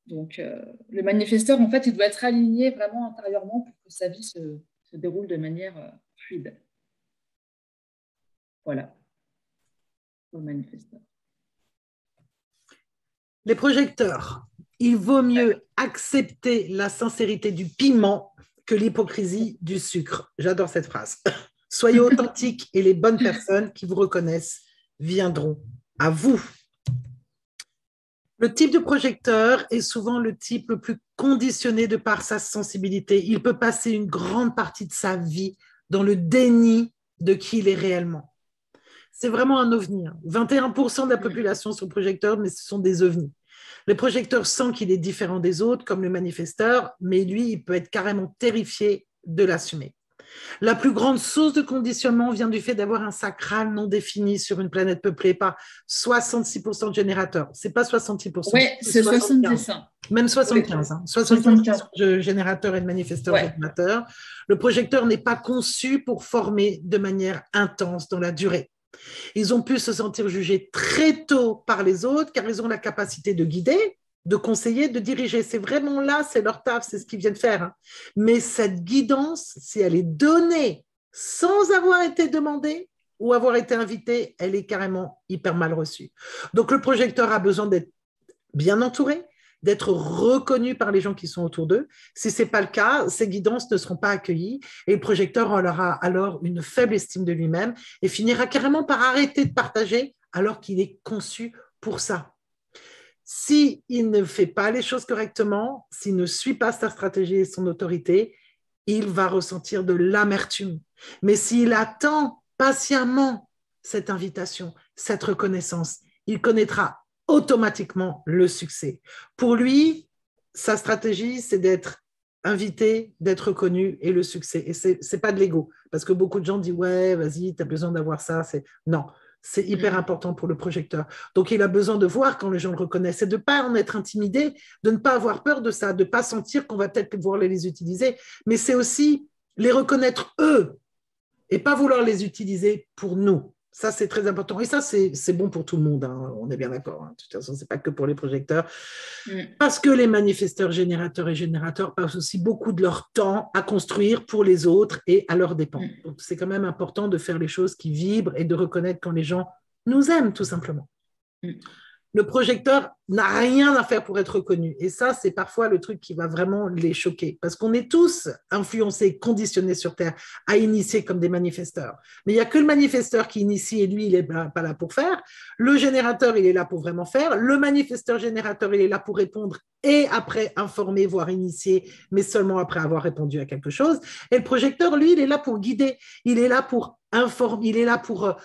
Donc, le manifesteur, en fait, il doit être aligné vraiment intérieurement pour que sa vie se déroule de manière fluide. Voilà. Pour le manifesteur.
Les projecteurs. Il vaut mieux accepter la sincérité du piment que l'hypocrisie du sucre. J'adore cette phrase. Soyez authentiques et les bonnes personnes qui vous reconnaissent viendront à vous. Le type de projecteur est souvent le type le plus conditionné de par sa sensibilité. Il peut passer une grande partie de sa vie dans le déni de qui il est réellement. C'est vraiment un ovni. 21% de la population sont projecteurs, mais ce sont des ovnis. Le projecteur sent qu'il est différent des autres, comme le manifesteur, mais lui, il peut être carrément terrifié de l'assumer. La plus grande source de conditionnement vient du fait d'avoir un sacral non défini sur une planète peuplée par 66% de générateurs. Ce n'est pas 66%.
Oui, c'est 70.
Même 75. Hein. 75% de générateurs et de manifesteurs générateurs. Le projecteur n'est pas conçu pour former de manière intense dans la durée. Ils ont pu se sentir jugés très tôt par les autres car ils ont la capacité de guider, de conseiller, de diriger. C'est vraiment là, c'est leur taf, c'est ce qu'ils viennent faire. Hein. Mais cette guidance, si elle est donnée sans avoir été demandée, ou avoir été invité, elle est carrément hyper mal reçue. Donc, le projecteur a besoin d'être bien entouré, d'être reconnu par les gens qui sont autour d'eux. Si ce n'est pas le cas, ces guidances ne seront pas accueillies et le projecteur aura alors une faible estime de lui-même et finira carrément par arrêter de partager alors qu'il est conçu pour ça. S'il ne fait pas les choses correctement, s'il ne suit pas sa stratégie et son autorité, il va ressentir de l'amertume. Mais s'il attend patiemment cette invitation, cette reconnaissance, il connaîtra automatiquement le succès. Pour lui, sa stratégie, c'est d'être invité, d'être reconnu et le succès. Et ce n'est pas de l'ego, parce que beaucoup de gens disent « ouais, vas-y, tu as besoin d'avoir ça ». Non, c'est hyper important pour le projecteur. Donc, il a besoin de voir quand les gens le reconnaissent et de ne pas en être intimidé, de ne pas avoir peur de ça, de ne pas sentir qu'on va peut-être pouvoir les utiliser. Mais c'est aussi les reconnaître eux et pas vouloir les utiliser pour nous. Ça, c'est très important. Et ça, c'est bon pour tout le monde. Hein. On est bien d'accord. Hein. De toute façon, ce n'est pas que pour les projecteurs. Parce que les manifesteurs, générateurs et générateurs passent aussi beaucoup de leur temps à construire pour les autres et à leurs dépens. Donc, c'est quand même important de faire les choses qui vibrent et de reconnaître quand les gens nous aiment, tout simplement. Le projecteur n'a rien à faire pour être reconnu. Et ça, c'est parfois le truc qui va vraiment les choquer. Parce qu'on est tous influencés, conditionnés sur Terre à initier comme des manifesteurs. Mais il n'y a que le manifesteur qui initie et lui, il n'est pas là pour faire. Le générateur, il est là pour vraiment faire. Le manifesteur générateur, il est là pour répondre et après informer, voire initier, mais seulement après avoir répondu à quelque chose. Et le projecteur, lui, il est là pour guider. Il est là pour informer, il est là pour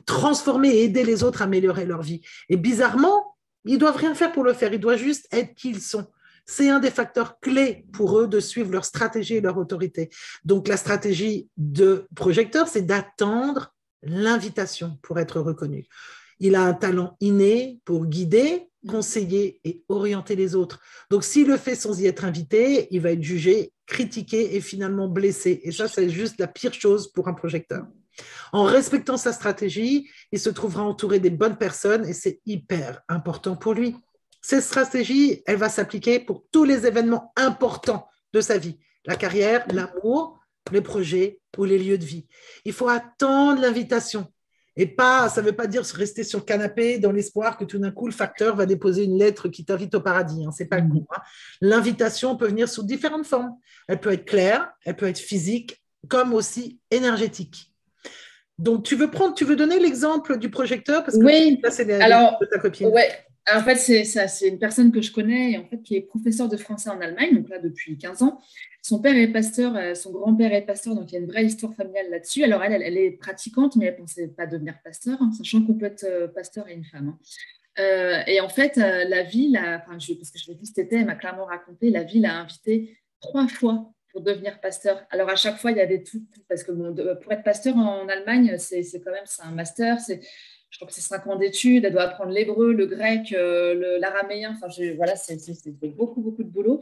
transformer et aider les autres à améliorer leur vie. Et bizarrement, ils ne doivent rien faire pour le faire, ils doivent juste être qui ils sont. C'est un des facteurs clés pour eux de suivre leur stratégie et leur autorité. Donc, la stratégie de projecteur, c'est d'attendre l'invitation pour être reconnu. Il a un talent inné pour guider, conseiller et orienter les autres. Donc, s'il le fait sans y être invité, il va être jugé, critiqué et finalement blessé. Et ça, c'est juste la pire chose pour un projecteur. En respectant sa stratégie, il se trouvera entouré des bonnes personnes et c'est hyper important pour lui. Cette stratégie, elle va s'appliquer pour tous les événements importants de sa vie, la carrière, l'amour, les projets ou les lieux de vie. Il faut attendre l'invitation. Et pas, ça ne veut pas dire rester sur le canapé dans l'espoir que tout d'un coup, le facteur va déposer une lettre qui t'invite au paradis. Ce n'est pas le coup. L'invitation peut venir sous différentes formes. Elle peut être claire, elle peut être physique, comme aussi énergétique. Donc, tu veux donner l'exemple du projecteur parce que
oui,
là, c'est
alors,
de ta copine.
Ouais. Alors, en fait, c'est une personne que je connais et en fait, qui est professeure de français en Allemagne, donc là, depuis 15 ans. Son père est pasteur, son grand-père est pasteur, donc il y a une vraie histoire familiale là-dessus. Alors, elle est pratiquante, mais elle ne pensait pas devenir pasteur, sachant qu'on peut être pasteur et une femme. Et en fait, la ville, parce que je l'ai vu cet été, elle m'a clairement raconté, la ville a invité 3 fois pour devenir pasteur. Alors, à chaque fois, il y a des trucs, parce que bon, pour être pasteur en Allemagne, c'est un master, je crois que c'est 5 ans d'études, elle doit apprendre l'hébreu, le grec, l'araméen, enfin, voilà, c'est beaucoup, beaucoup de boulot.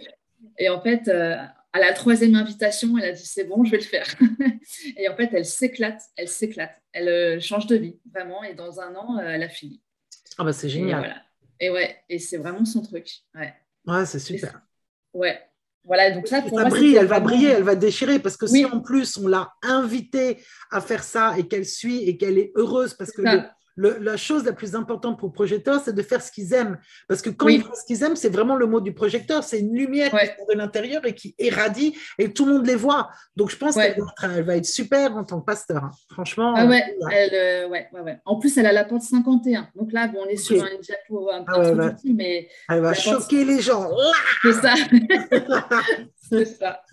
Et en fait, à la 3e invitation, elle a dit, c'est bon, je vais le faire. Et en fait, elle s'éclate, elle change de vie, vraiment, et dans 1 an, elle a fini.
Ah bah c'est génial.
Et c'est vraiment son truc.
Ouais, c'est super.
Voilà, donc ça, pour
ça
moi,
brille, elle va briller, elle va déchirer, parce que
oui.
si en plus on l'a invitée à faire ça et qu'elle suit et qu'elle est heureuse, parce que la chose la plus importante pour le projecteur, c'est de faire ce qu'ils aiment. Parce que quand ils font ce qu'ils aiment, c'est vraiment le mot du projecteur, c'est une lumière qui sort de l'intérieur et qui irradie et tout le monde les voit. Donc je pense qu'elle va être super en tant que pasteur. Hein. Franchement.
En plus, elle a la porte 51. Donc là, bon, on est sur une diapo un peu petit, mais
elle va choquer les gens.
C'est ça. C'est ça.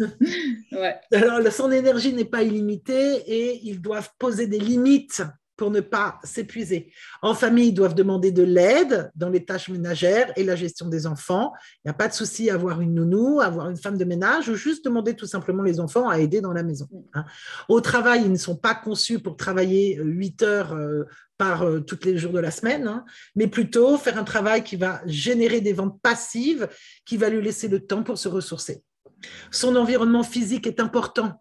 Alors, son énergie n'est pas illimitée et ils doivent poser des limites pour ne pas s'épuiser. En famille, ils doivent demander de l'aide dans les tâches ménagères et la gestion des enfants. Il n'y a pas de souci à avoir une nounou, à avoir une femme de ménage ou juste demander tout simplement les enfants à aider dans la maison. Au travail, ils ne sont pas conçus pour travailler 8 heures par tous les jours de la semaine, mais plutôt faire un travail qui va générer des ventes passives, qui va lui laisser le temps pour se ressourcer. Son environnement physique est important.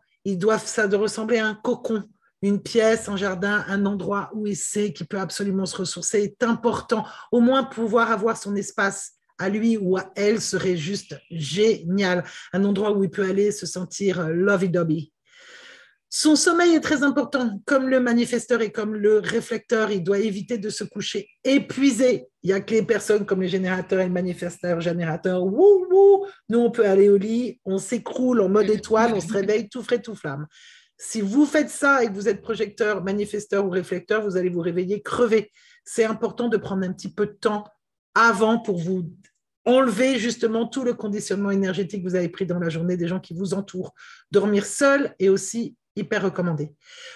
Ça doit ressembler à un cocon. Une pièce, un jardin, un endroit où il sait qu'il peut absolument se ressourcer est important. Au moins, pouvoir avoir son espace à lui ou à elle serait juste génial. Un endroit où il peut aller se sentir lovey-dovey. Son sommeil est très important. Comme le manifesteur et comme le réflecteur, il doit éviter de se coucher épuisé. Il n'y a que les personnes comme les générateurs et le manifesteur, générateur, wouh, wouh. Nous, on peut aller au lit, on s'écroule en mode étoile, on se réveille tout frais, tout flamme. Si vous faites ça et que vous êtes projecteur, manifesteur ou réflecteur, vous allez vous réveiller crevé. C'est important de prendre un petit peu de temps avant pour vous enlever justement tout le conditionnement énergétique que vous avez pris dans la journée des gens qui vous entourent. Dormir seul est aussi hyper recommandé.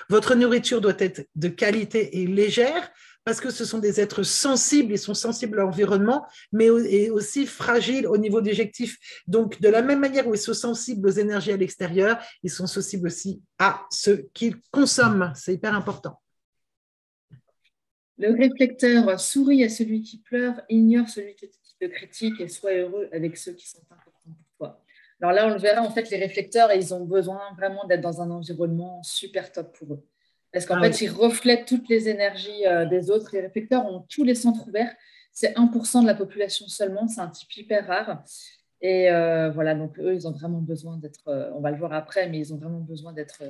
Votre nourriture doit être de qualité et légère parce que ce sont des êtres sensibles, ils sont sensibles à l'environnement, mais aussi fragiles au niveau digestif. Donc, de la même manière où ils sont sensibles aux énergies à l'extérieur, ils sont sensibles aussi à ce qu'ils consomment. C'est hyper important.
Le réflecteur sourit à celui qui pleure, ignore celui qui te critique et sois heureux avec ceux qui sont importants pour toi. Alors là, on le verra, en fait, les réflecteurs, ils ont besoin vraiment d'être dans un environnement super top pour eux. Parce qu'en fait, ils reflètent toutes les énergies des autres. Les réflecteurs ont tous les centres ouverts. C'est 1% de la population seulement. C'est un type hyper rare. Et voilà, donc eux, ils ont vraiment besoin d'être, on va le voir après, mais ils ont vraiment besoin d'être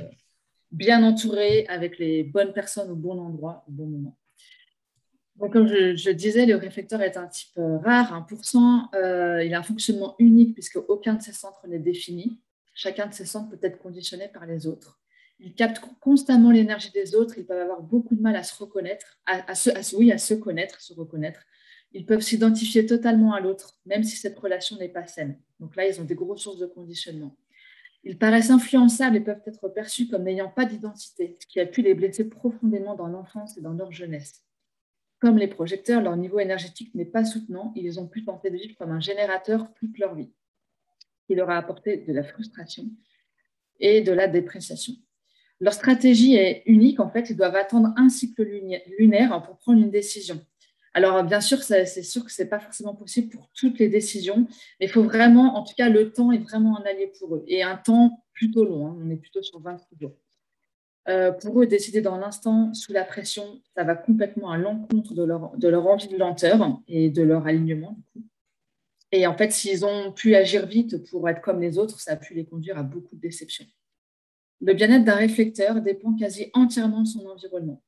bien entourés avec les bonnes personnes au bon endroit, au bon moment. Donc, comme je disais, le réflecteur est un type rare, 1%. Il a un fonctionnement unique puisque aucun de ses centres n'est défini. Chacun de ses centres peut être conditionné par les autres. Ils captent constamment l'énergie des autres. Ils peuvent avoir beaucoup de mal à se reconnaître, à se connaître, se reconnaître. Ils peuvent s'identifier totalement à l'autre, même si cette relation n'est pas saine. Donc là, ils ont des grosses sources de conditionnement. Ils paraissent influençables et peuvent être perçus comme n'ayant pas d'identité, ce qui a pu les blesser profondément dans l'enfance et dans leur jeunesse. Comme les projecteurs, leur niveau énergétique n'est pas soutenant. Ils ont pu tenter de vivre comme un générateur toute leur vie, qui leur a apporté de la frustration et de la dépréciation. Leur stratégie est unique. En fait, ils doivent attendre un cycle lunaire pour prendre une décision. Alors, bien sûr, c'est sûr que ce n'est pas forcément possible pour toutes les décisions, mais il faut vraiment, en tout cas, le temps est vraiment un allié pour eux. Et un temps plutôt long, hein, on est plutôt sur 26 jours. Pour eux, décider dans l'instant, sous la pression, ça va complètement à l'encontre de leur envie de lenteur et de leur alignement. Du coup. Et en fait, s'ils ont pu agir vite pour être comme les autres, ça a pu les conduire à beaucoup de déceptions. Le bien-être d'un réflecteur dépend quasi entièrement de son environnement.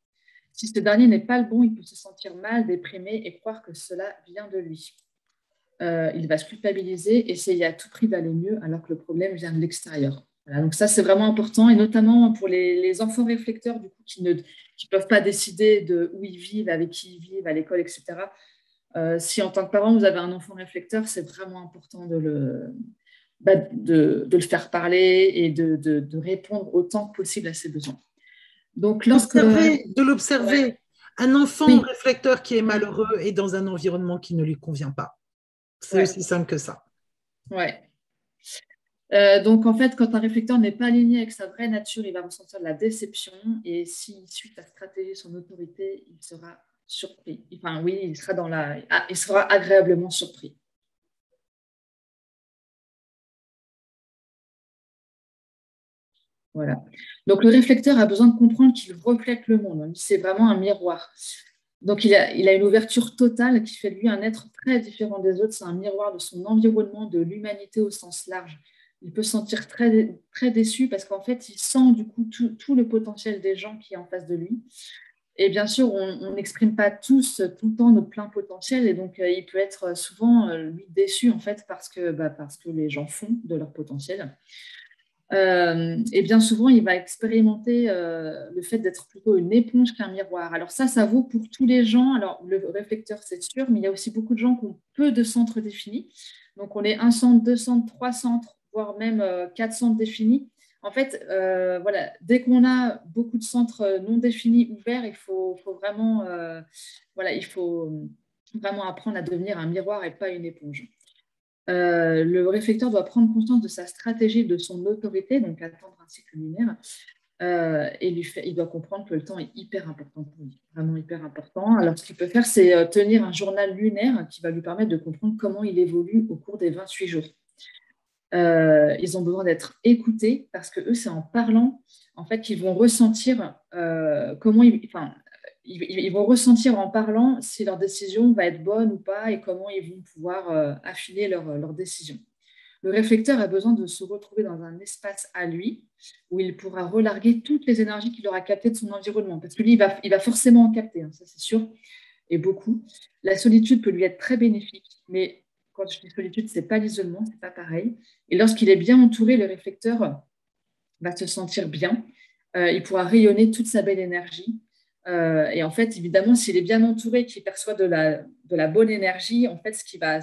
Si ce dernier n'est pas le bon, il peut se sentir mal, déprimé et croire que cela vient de lui. Il va se culpabiliser, essayer à tout prix d'aller mieux alors que le problème vient de l'extérieur. Voilà, donc ça, c'est vraiment important, et notamment pour les enfants réflecteurs du coup, qui ne peuvent pas décider de où ils vivent, avec qui ils vivent, à l'école, etc. Si en tant que parent, vous avez un enfant réflecteur, c'est vraiment important de le faire parler et de répondre autant que possible à ses besoins. Donc,
de l'observer. Ouais. Un enfant
oui.
réflecteur qui est malheureux est dans un environnement qui ne lui convient pas. C'est aussi simple que ça.
Ouais. Donc, en fait, quand un réflecteur n'est pas aligné avec sa vraie nature, il va ressentir de la déception. Et s'il suit sa stratégie, son autorité, il sera surpris. Enfin, oui, il sera agréablement surpris. Voilà. Donc, le réflecteur a besoin de comprendre qu'il reflète le monde. C'est vraiment un miroir. Donc, il a une ouverture totale qui fait de lui un être très différent des autres. C'est un miroir de son environnement, de l'humanité au sens large. Il peut se sentir très, très déçu parce qu'en fait, il sent du coup tout le potentiel des gens qui est en face de lui. Et bien sûr, on n'exprime pas tous tout le temps notre plein potentiel. Et donc, il peut être souvent, lui, déçu en fait parce que les gens font de leur potentiel. Et bien souvent, il va expérimenter le fait d'être plutôt une éponge qu'un miroir. Alors ça vaut pour tous les gens. Alors, le réflecteur, c'est sûr, mais il y a aussi beaucoup de gens qui ont peu de centres définis. Donc, on est 1 centre, 2 centres, 3 centres, voire même 4 centres définis. En fait, voilà, dès qu'on a beaucoup de centres non définis ouverts, il faut vraiment apprendre à devenir un miroir et pas une éponge. Le réflecteur doit prendre conscience de sa stratégie, de son autorité, donc attendre un cycle lunaire, et il doit comprendre que le temps est hyper important pour lui, vraiment hyper important. Alors, ce qu'il peut faire, c'est tenir un journal lunaire qui va lui permettre de comprendre comment il évolue au cours des 28 jours. Ils ont besoin d'être écoutés parce que eux, c'est en parlant en fait qu'ils vont ressentir ils vont ressentir en parlant si leur décision va être bonne ou pas et comment ils vont pouvoir affiner leur décision. le réflecteur a besoin de se retrouver dans un espace à lui où il pourra relarguer toutes les énergies qu'il aura captées de son environnement. Parce que lui, il va forcément en capter, hein, ça c'est sûr, et beaucoup. La solitude peut lui être très bénéfique, mais quand je dis solitude, ce n'est pas l'isolement, ce n'est pas pareil. Et lorsqu'il est bien entouré, le réflecteur va se sentir bien. Il pourra rayonner toute sa belle énergie. Et en fait, évidemment, s'il est bien entouré, qu'il perçoit de la bonne énergie, en fait, ce qui va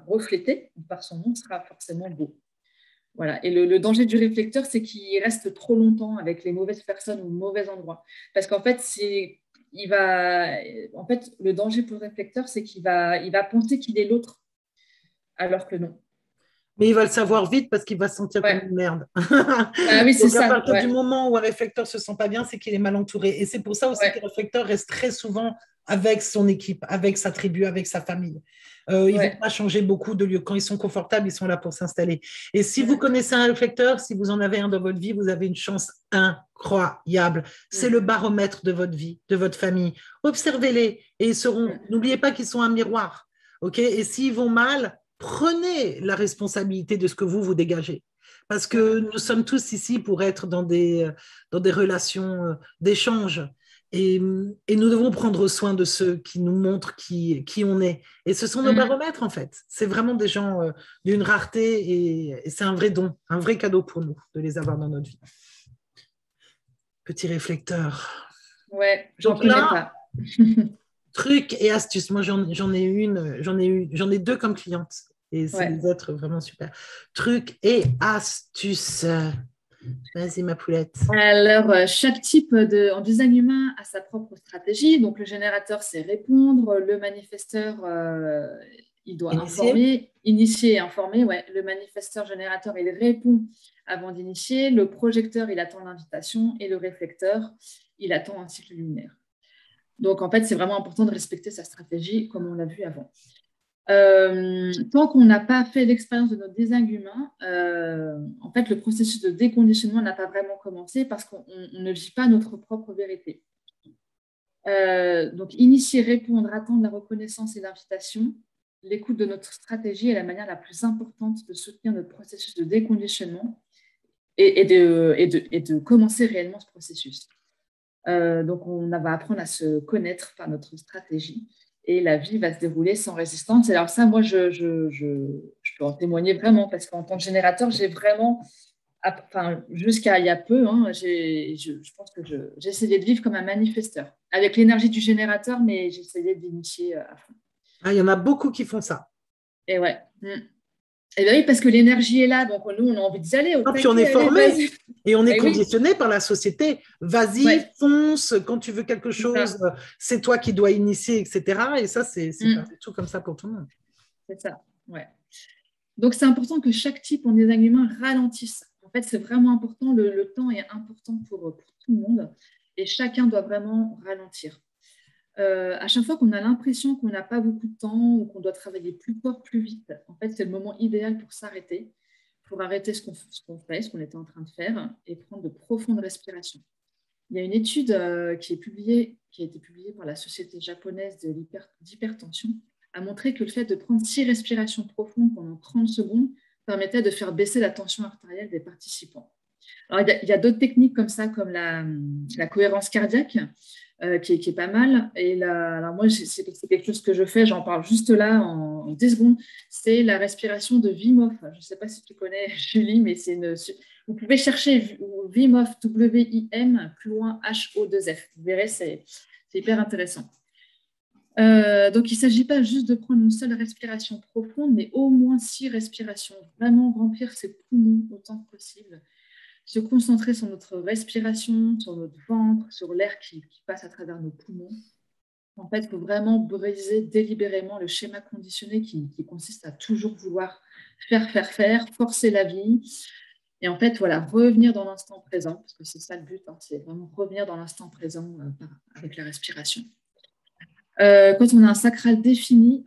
refléter par son nom sera forcément beau. Voilà. Et le danger du réflecteur, c'est qu'il reste trop longtemps avec les mauvaises personnes ou mauvais endroits. Parce qu'en fait, le danger pour le réflecteur, c'est qu'il va penser qu'il est l'autre, alors que non.
Mais il va le savoir vite parce qu'il va se sentir comme
Ouais.
une merde.
Ah oui, c'est
Donc, à
ça.
partir du
Ouais.
moment où un réflecteur ne se sent pas bien, c'est qu'il est mal entouré. Et c'est pour ça aussi que
Ouais.
le réflecteur reste très souvent avec son équipe, avec sa tribu, avec sa famille. Ils ne vont
Ouais.
pas changer beaucoup de lieu. Quand ils sont confortables, ils sont là pour s'installer. Et si vous
Mm.
connaissez un réflecteur, si vous en avez un dans votre vie, vous avez une chance incroyable. C'est
Mm.
le baromètre de votre vie, de votre famille. Observez-les et ils seront.
Mm.
N'oubliez pas qu'ils sont un miroir. OK? Et s'ils vont mal, prenez la responsabilité de ce que vous dégagez. Parce que nous sommes tous ici pour être dans des relations d'échange. Et nous devons prendre soin de ceux qui nous montrent qui on est. Et ce sont nos
Mm.
baromètres, en fait. C'est vraiment des gens d'une rareté et c'est un vrai don, un vrai cadeau pour nous de les avoir dans notre vie. Petit réflecteur.
Ouais, j'en
Donc
connais
là,
pas.
trucs et astuces. Moi, j'en ai deux comme clientes. Et c'est
Ouais.
des êtres vraiment super. Trucs et astuces. Vas-y, ma poulette.
Alors, chaque type en design humain a sa propre stratégie. Donc, le générateur, c'est répondre. Le manifesteur, il doit
Initié.
informer. Initier et informer, ouais. Le manifesteur générateur, il répond avant d'initier. Le projecteur, il attend l'invitation. Et le réflecteur, il attend un cycle luminaire. Donc, en fait, c'est vraiment important de respecter sa stratégie, comme on l'a vu avant. Tant qu'on n'a pas fait l'expérience de notre design humain, en fait, le processus de déconditionnement n'a pas vraiment commencé parce qu'on ne vit pas notre propre vérité. Donc, initier, répondre, attendre la reconnaissance et l'invitation, l'écoute de notre stratégie est la manière la plus importante de soutenir notre processus de déconditionnement et de commencer réellement ce processus. Donc, on va apprendre à se connaître par notre stratégie et la vie va se dérouler sans résistance. Et alors ça, moi, je peux en témoigner vraiment parce qu'en tant que générateur, j'ai vraiment, enfin, jusqu'à il y a peu, hein, je pense que j'essayais de vivre comme un manifesteur avec l'énergie du générateur, mais j'essayais d'initier à fond.
Ah, il y en a beaucoup qui font ça.
Et ouais. Et bien oui, parce que l'énergie est là, donc nous, on a envie d'y aller. Au
Puis on est
taquet, allez,
formé
vas-y.
et on est
Et oui,
conditionné par la société. Vas-y,
ouais,
fonce, quand tu veux quelque
c'est
chose,
ça.
c'est toi qui dois initier, etc. Et ça, c'est pas du tout comme ça pour tout le monde.
C'est ça, ouais. Donc, c'est important que chaque type en design humain ralentisse. En fait, c'est vraiment important. Le temps est important pour tout le monde et chacun doit vraiment ralentir. À chaque fois qu'on a l'impression qu'on n'a pas beaucoup de temps ou qu'on doit travailler plus fort, plus vite, en fait, c'est le moment idéal pour s'arrêter, pour arrêter ce qu'on fait, ce qu'on était en train de faire et prendre de profondes respirations. Il y a une étude qui a été publiée par la Société japonaise d'hypertension, a montré que le fait de prendre 6 respirations profondes pendant 30 secondes permettait de faire baisser la tension artérielle des participants. Alors, il y a d'autres techniques comme ça, comme la cohérence cardiaque, qui est pas mal. Et alors moi, c'est quelque chose que je fais, j'en parle juste là en 10 secondes. C'est la respiration de Wim Hof. Je ne sais pas si tu connais, Julie, mais vous pouvez chercher Wim Hof, W-I-M, plus loin H-O-2-F. Vous verrez, c'est hyper intéressant. Donc, il ne s'agit pas juste de prendre une seule respiration profonde, mais au moins 6 respirations. Vraiment remplir ses poumons autant que possible. Se concentrer sur notre respiration, sur notre ventre, sur l'air qui passe à travers nos poumons. En fait, il faut vraiment briser délibérément le schéma conditionné qui consiste à toujours vouloir faire, forcer la vie. Et en fait, voilà, revenir dans l'instant présent, parce que c'est ça le but, hein, c'est vraiment revenir dans l'instant présent avec la respiration. Quand on a un sacral défini,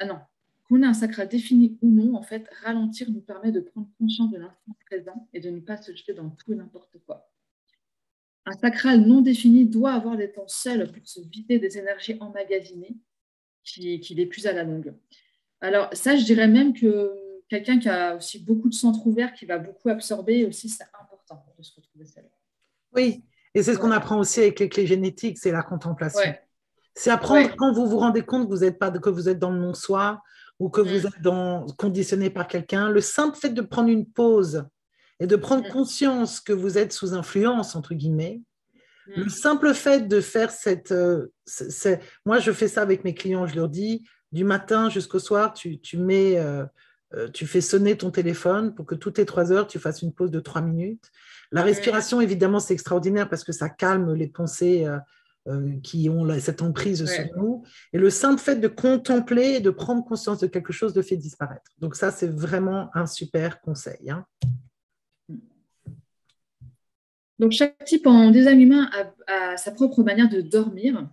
qu'on a un sacral défini ou non, en fait, ralentir nous permet de prendre conscience de l'instant présent et de ne pas se jeter dans tout et n'importe quoi. Un sacral non défini doit avoir des temps seuls pour se vider des énergies emmagasinées qui l'épuisent à la longue. Alors ça, je dirais même que quelqu'un qui a aussi beaucoup de centres ouverts, qui va beaucoup absorber aussi, c'est important de se retrouver seul.
Oui, et c'est ce qu'on
Ouais,
apprend aussi avec les clés génétiques, c'est la contemplation.
ouais,
C'est apprendre
ouais.
quand vous vous rendez compte que vous êtes pas, que vous êtes dans le non-soi ou que vous
Mm,
êtes conditionné par quelqu'un. Le simple fait de prendre une pause et de prendre
mm,
conscience que vous êtes sous influence, entre guillemets, le
mm,
simple fait de faire moi, je fais ça avec mes clients, je leur dis, du matin jusqu'au soir, tu fais sonner ton téléphone pour que toutes les 3 heures, tu fasses une pause de 3 minutes. La
mm.
respiration, évidemment, c'est extraordinaire parce que ça calme les pensées qui ont cette emprise sur
Ouais.
nous. Et le simple fait de contempler et de prendre conscience de quelque chose le fait disparaître. Donc ça, c'est vraiment un super conseil, hein.
Donc, chaque type en design humain a sa propre manière de dormir.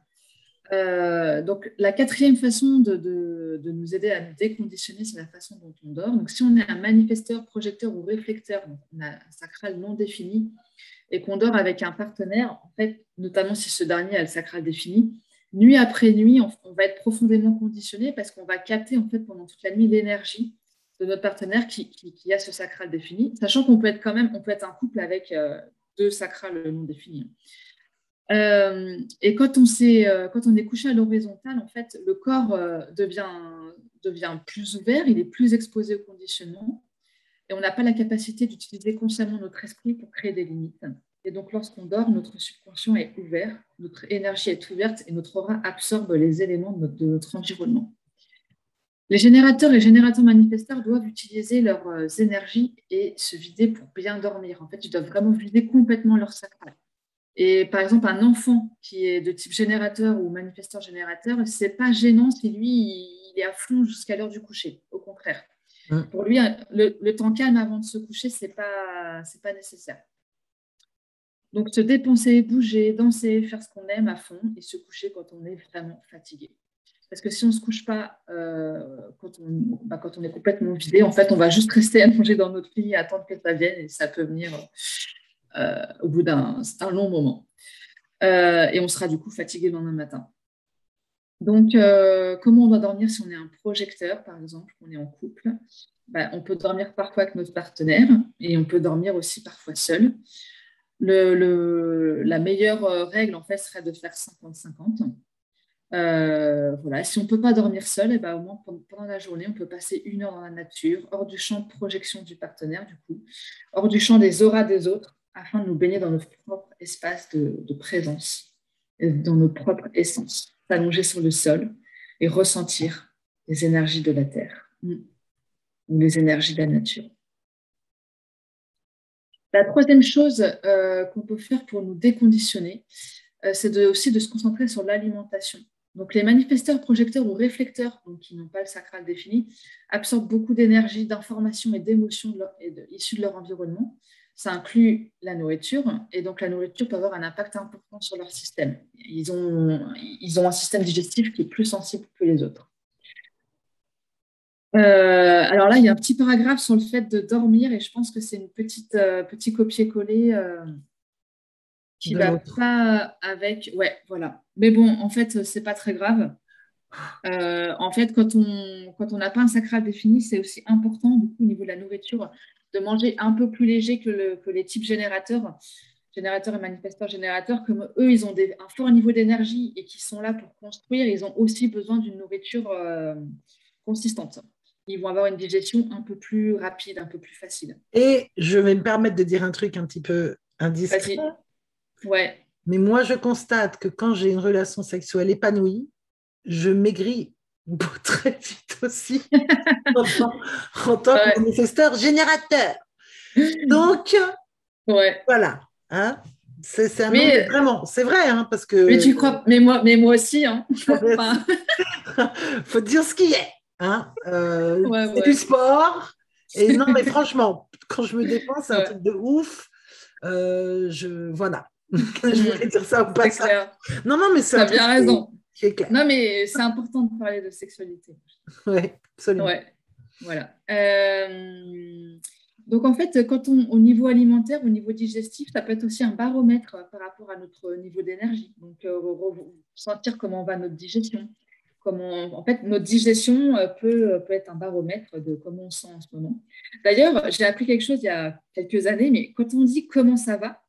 Donc, la quatrième façon de nous aider à nous déconditionner, c'est la façon dont on dort. Donc, si on est un manifesteur, projecteur ou réflecteur, donc on a un sacral non défini, et qu'on dort avec un partenaire, en fait, notamment si ce dernier a le sacral défini, nuit après nuit, on va être profondément conditionné parce qu'on va capter en fait pendant toute la nuit l'énergie de notre partenaire qui a ce sacral défini, sachant qu'on peut être on peut être un couple avec deux sacrales non définis. Et quand on est couché à l'horizontale, en fait, le corps devient plus ouvert, il est plus exposé au conditionnement, et on n'a pas la capacité d'utiliser consciemment notre esprit pour créer des limites. Et donc, lorsqu'on dort, notre subconscient est ouvert, notre énergie est ouverte et notre aura absorbe les éléments de notre environnement. Les générateurs et générateurs manifesteurs doivent utiliser leurs énergies et se vider pour bien dormir. En fait, ils doivent vraiment vider complètement leur sacral. Et par exemple, un enfant qui est de type générateur ou manifesteur-générateur, ce n'est pas gênant si lui, il est à fond jusqu'à l'heure du coucher. Au contraire. Pour lui, le temps calme avant de se coucher, ce n'est pas nécessaire. Donc, se dépenser, bouger, danser, faire ce qu'on aime à fond et se coucher quand on est vraiment fatigué. Parce que si on ne se couche pas quand on est complètement vidé, en fait, on va juste rester allongé dans notre lit et attendre que ça vienne et ça peut venir au bout d'un long moment. Et on sera du coup fatigué le lendemain matin. Donc, comment on doit dormir si on est un projecteur, par exemple, qu'on est en couple? On peut dormir parfois avec notre partenaire et on peut dormir aussi parfois seul. La meilleure règle, en fait, serait de faire 50-50. Voilà. Si on ne peut pas dormir seul, au moins pendant la journée, on peut passer 1 heure dans la nature, hors du champ de projection du partenaire, du coup, hors du champ des auras des autres, afin de nous baigner dans notre propre espace de présence, dans notre propre essence, s'allonger sur le sol et ressentir les énergies de la terre ou les énergies de la nature. La troisième chose qu'on peut faire pour nous déconditionner, c'est aussi de se concentrer sur l'alimentation. Donc, les manifesteurs, projecteurs ou réflecteurs, donc qui n'ont pas le sacral défini, absorbent beaucoup d'énergie, d'informations et d'émotions issues de leur environnement. Ça inclut la nourriture, et donc la nourriture peut avoir un impact important sur leur système. Ils ont un système digestif qui est plus sensible que les autres. Alors là, il y a un petit paragraphe sur le fait de dormir, et je pense que c'est une petit copier-coller qui va pas avec. Ouais, voilà. Mais bon, en fait, c'est pas très grave. En fait, quand on n'a pas un sacral défini, c'est aussi important, du coup, au niveau de la nourriture, de manger un peu plus léger que les types générateurs et manifesteurs-générateurs, comme eux, ils ont un fort niveau d'énergie et qui sont là pour construire, ils ont aussi besoin d'une nourriture consistante. Ils vont avoir une digestion un peu plus rapide, un peu plus facile.
Et je vais me permettre de dire un truc un petit peu indiscret.
Vas-y. Ouais.
Mais moi, je constate que quand j'ai une relation sexuelle épanouie, je maigris très vite aussi en tant que manifesteur générateur. Donc, voilà. Hein, c'est vraiment, c'est vrai, hein, parce que.
Mais tu crois, mais moi aussi, hein.
Faut dire ce qui est. Hein. C'est du sport. Et non, mais franchement, quand je me dépense, c'est un truc de ouf. Voilà. Je voulais dire ça ou pas ça. Clair. Non, mais c'est un truc
bien raison.
Qui est clair.
Non, mais c'est important de parler de sexualité.
Oui, absolument.
Ouais, voilà. Donc, en fait, au niveau alimentaire, au niveau digestif, ça peut être aussi un baromètre par rapport à notre niveau d'énergie. Donc, sentir comment va notre digestion. en fait, notre digestion peut être un baromètre de comment on se sent en ce moment. D'ailleurs, j'ai appris quelque chose il y a quelques années, mais quand on dit comment ça va,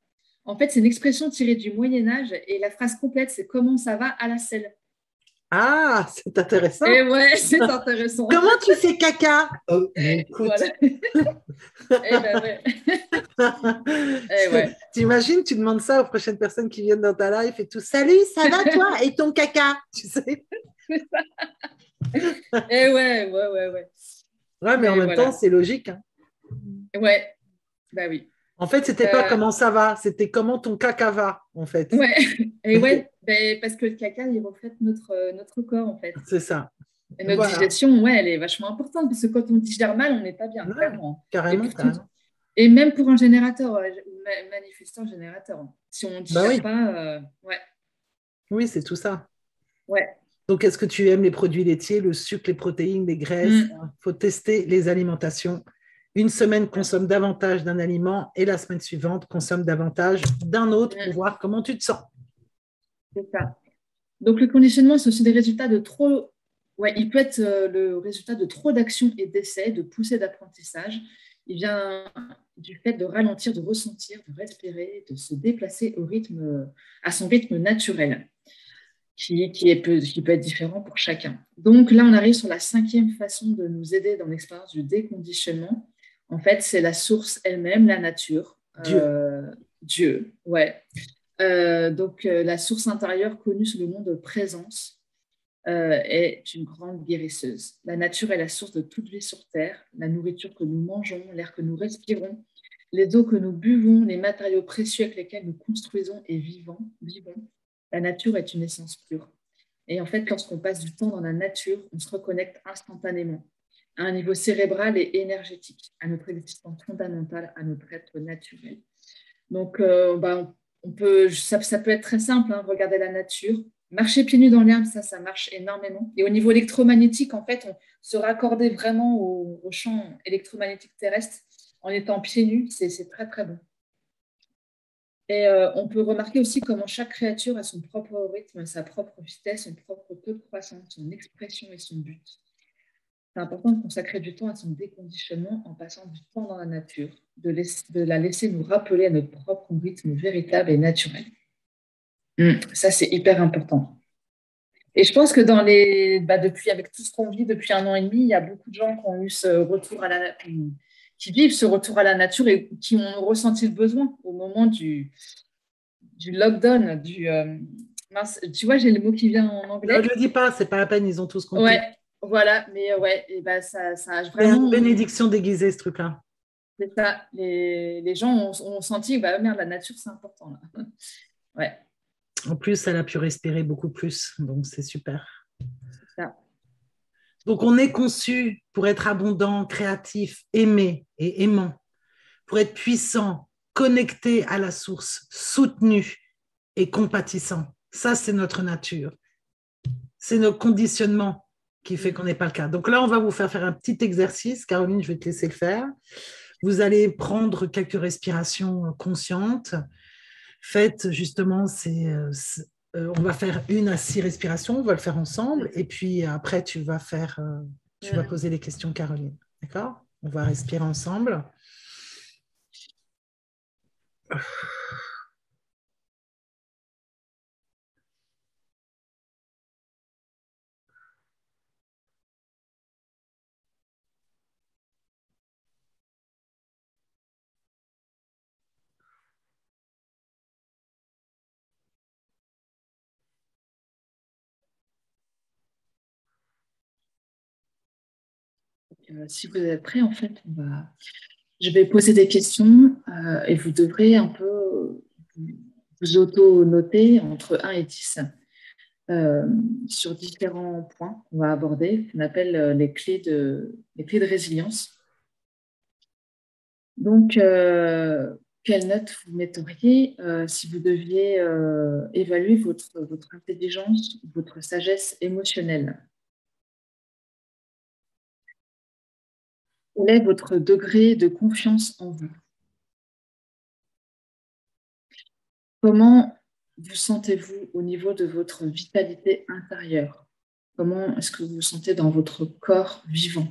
en fait, c'est une expression tirée du Moyen-Âge et la phrase complète, c'est comment ça va à la selle.
Ah, c'est intéressant.
Et ouais, c'est intéressant.
Comment tu fais caca? Écoute.
Voilà. Eh ben ouais. Eh ouais.
T'imagines, tu demandes ça aux prochaines personnes qui viennent dans ta life et tout. Salut, ça va toi? Et ton caca? Tu sais?
Eh ouais, ouais, ouais, ouais.
Ouais, mais en même temps, c'est logique. Hein.
Ouais, bah oui.
En fait, c'était pas comment ça va, c'était comment ton caca va, en fait.
Ouais, et ouais, parce que le caca, il reflète notre corps, en fait.
C'est ça.
Et notre digestion, ouais, elle est vachement importante, parce que quand on digère mal, on n'est pas bien, clairement.
Carrément, carrément.
Et même pour un générateur, manifestant générateur. Si on ne digère pas, ouais.
Oui, c'est tout ça.
Ouais.
Donc, est-ce que tu aimes les produits laitiers, le sucre, les protéines, les graisses? Il faut tester les alimentations. Une semaine, consomme davantage d'un aliment et la semaine suivante, consomme davantage d'un autre pour voir comment tu te sens.
C'est ça. Donc, le conditionnement, c'est aussi des résultats de trop... Ouais, il peut être le résultat de trop d'actions et d'essais, de poussées d'apprentissage. Il vient du fait de ralentir, de ressentir, de respirer, de se déplacer à son rythme naturel, qui peut être différent pour chacun. Donc là, on arrive sur la 5e façon de nous aider dans l'expérience du déconditionnement. En fait, c'est la source elle-même, la nature. Dieu, ouais. Donc, la source intérieure connue sous le nom de présence est une grande guérisseuse. La nature est la source de toute vie sur Terre, la nourriture que nous mangeons, l'air que nous respirons, les eaux que nous buvons, les matériaux précieux avec lesquels nous construisons et vivons. La nature est une essence pure. Et en fait, lorsqu'on passe du temps dans la nature, on se reconnecte instantanément à un niveau cérébral et énergétique, à notre existence fondamentale, à notre être naturel. Donc, ça peut être très simple, hein, regarder la nature. Marcher pieds nus dans l'herbe, ça marche énormément. Et au niveau électromagnétique, en fait, on se raccorder vraiment au champ électromagnétique terrestre en étant pieds nus, c'est très, très bon. Et on peut remarquer aussi comment chaque créature a son propre rythme, sa propre vitesse, son propre taux de croissance, son expression et son but. C'est important de consacrer du temps à son déconditionnement en passant du temps dans la nature, de la laisser nous rappeler à notre propre rythme véritable et naturel. Ça, c'est hyper important. Et je pense que avec tout ce qu'on vit depuis 1 an et demi, il y a beaucoup de gens qui ont eu qui vivent ce retour à la nature et qui ont ressenti le besoin au moment du lockdown, mince, tu vois, j'ai le mot qui vient en anglais.
Ne le dis pas, c'est pas la peine, ils ont tous compris.
Ouais, voilà, mais ouais, et ça a vraiment...
C'est une bénédiction déguisée, ce truc-là.
C'est ça, les gens ont senti, merde, la nature, c'est important, là. Ouais.
En plus, elle a pu respirer beaucoup plus, donc c'est super.
C'est ça.
Donc, on est conçu pour être abondant, créatif, aimé et aimant, pour être puissant, connecté à la source, soutenu et compatissant. Ça, c'est notre nature. C'est notre conditionnement qui fait qu'on n'est pas le cas. Donc là, on va vous faire un petit exercice. Caroline, je vais te laisser le faire. Vous allez prendre quelques respirations conscientes. Faites justement, on va faire 1 à 6 respirations, on va le faire ensemble. Et puis après, tu vas poser les questions, Caroline. D'accord? On va respirer ensemble.
Si vous êtes prêts, en fait, je vais poser des questions et vous devrez un peu vous auto-noter entre 1 et 10 sur différents points qu'on va aborder, qu'on appelle les clés de résilience. Donc, quelle note vous metteriez si vous deviez évaluer votre intelligence, votre sagesse émotionnelle? Quel est votre degré de confiance en vous? Comment vous sentez-vous au niveau de votre vitalité intérieure? Comment est-ce que vous vous sentez dans votre corps vivant?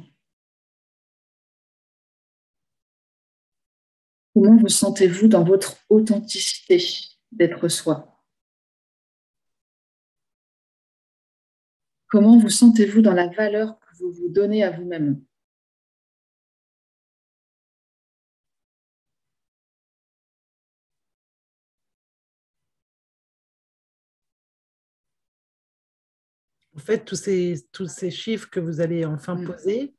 Comment vous sentez-vous dans votre authenticité d'être soi? Comment vous sentez-vous dans la valeur que vous vous donnez à vous-même?
En fait, tous ces chiffres que vous allez enfin poser,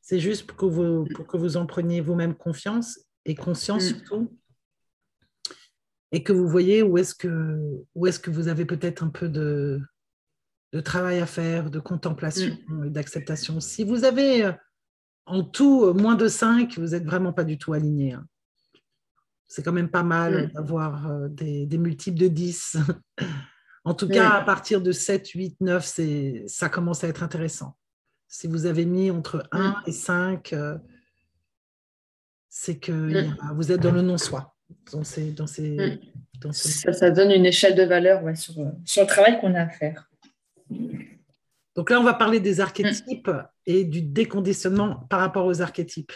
c'est juste pour que vous en preniez vous-même confiance et conscience surtout, et que vous voyez où est-ce que vous avez peut-être un peu de travail à faire, de contemplation, d'acceptation. Si vous avez en tout moins de 5, vous n'êtes vraiment pas du tout aligné, hein. C'est quand même pas mal d'avoir des multiples de 10. En tout cas, à partir de 7, 8, 9, ça commence à être intéressant. Si vous avez mis entre 1 et 5, c'est que vous êtes dans le non-soi.
Ça donne une échelle de valeur sur le travail qu'on a à faire.
Donc là, on va parler des archétypes et du déconditionnement par rapport aux archétypes.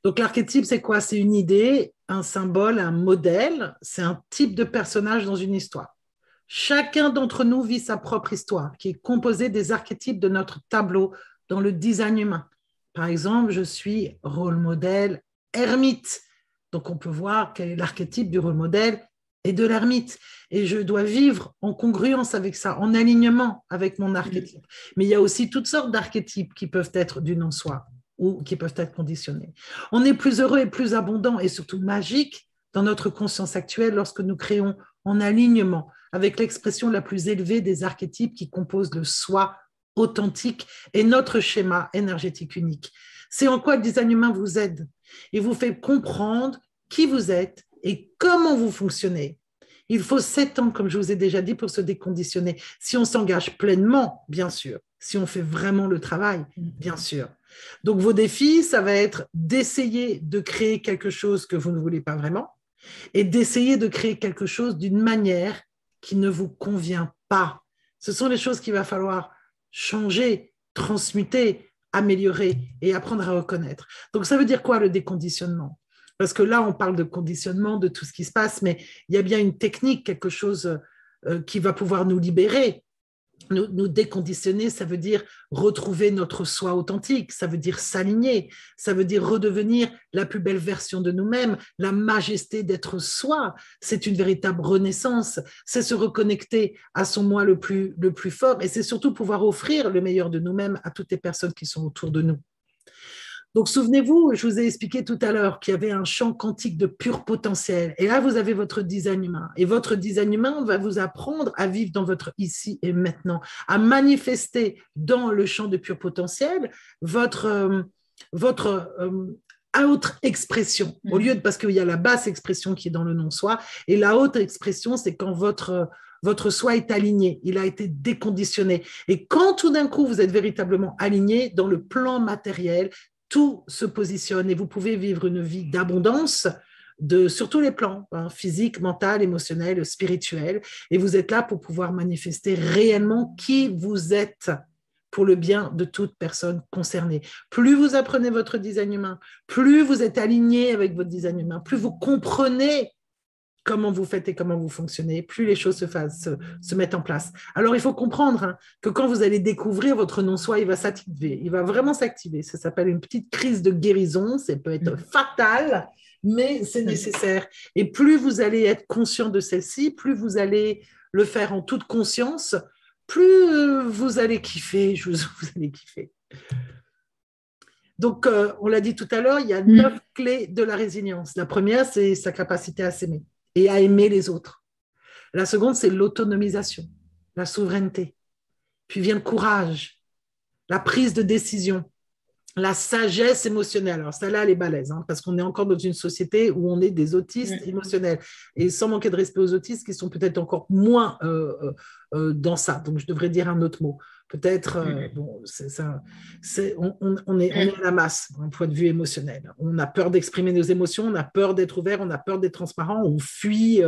Donc l'archétype, c'est quoi? C'est une idée, un symbole, un modèle. C'est un type de personnage dans une histoire. Chacun d'entre nous vit sa propre histoire, qui est composée des archétypes de notre tableau dans le design humain. Par exemple, je suis rôle modèle ermite. Donc on peut voir quel est l'archétype du rôle modèle et de l'ermite. Et je dois vivre en congruence avec ça, en alignement avec mon archétype. Mais il y a aussi toutes sortes d'archétypes qui peuvent être du non-soi ou qui peuvent être conditionnés. On est plus heureux et plus abondant et surtout magique dans notre conscience actuelle lorsque nous créons en alignement avec l'expression la plus élevée des archétypes qui composent le soi authentique et notre schéma énergétique unique. C'est en quoi le design humain vous aide. Il vous fait comprendre qui vous êtes et comment vous fonctionnez. Il faut 7 ans, comme je vous ai déjà dit, pour se déconditionner. Si on s'engage pleinement, bien sûr. Si on fait vraiment le travail, bien sûr. Donc, vos défis, ça va être d'essayer de créer quelque chose que vous ne voulez pas vraiment et d'essayer de créer quelque chose d'une manière qui ne vous convient pas. Ce sont les choses qu'il va falloir changer, transmuter, améliorer et apprendre à reconnaître. Donc, ça veut dire quoi le déconditionnement? Parce que là, on parle de conditionnement, de tout ce qui se passe, mais il y a bien une technique, quelque chose qui va pouvoir nous libérer. Nous déconditionner, ça veut dire retrouver notre soi authentique, ça veut dire s'aligner, ça veut dire redevenir la plus belle version de nous-mêmes, la majesté d'être soi. C'est une véritable renaissance, c'est se reconnecter à son moi le plus fort et c'est surtout pouvoir offrir le meilleur de nous-mêmes à toutes les personnes qui sont autour de nous. Donc, souvenez-vous, je vous ai expliqué tout à l'heure qu'il y avait un champ quantique de pur potentiel. Et là, vous avez votre design humain. Et votre design humain va vous apprendre à vivre dans votre ici et maintenant, à manifester dans le champ de pur potentiel votre haute expression. Au lieu de, parce qu'il y a la basse expression qui est dans le non-soi. Et la haute expression, c'est quand votre soi est aligné, il a été déconditionné. Et quand tout d'un coup, vous êtes véritablement aligné dans le plan matériel, tout se positionne et vous pouvez vivre une vie d'abondance sur tous les plans, physique, mental, émotionnel, spirituel. Et vous êtes là pour pouvoir manifester réellement qui vous êtes pour le bien de toute personne concernée. Plus vous apprenez votre design humain, plus vous êtes aligné avec votre design humain, plus vous comprenez comment vous faites et comment vous fonctionnez, plus les choses se mettent en place. Alors, il faut comprendre que quand vous allez découvrir votre non-soi, il va s'activer, il va vraiment s'activer. Ça s'appelle une petite crise de guérison, ça peut être fatal, mais c'est nécessaire. Et plus vous allez être conscient de celle-ci, plus vous allez le faire en toute conscience, plus vous allez kiffer, vous allez kiffer. Donc, on l'a dit tout à l'heure, il y a 9 clés de la résilience. La première, c'est sa capacité à s'aimer et à aimer les autres. La seconde, c'est l'autonomisation, la souveraineté. Puis vient le courage, la prise de décision, la sagesse émotionnelle. Alors, celle-là, elle est balèze, parce qu'on est encore dans une société où on est des autistes émotionnels. Et sans manquer de respect aux autistes qui sont peut-être encore moins dans ça. Donc, je devrais dire un autre mot. Peut-être, bon, on est à la masse d'un point de vue émotionnel. On a peur d'exprimer nos émotions, on a peur d'être ouvert, on a peur d'être transparent, on fuit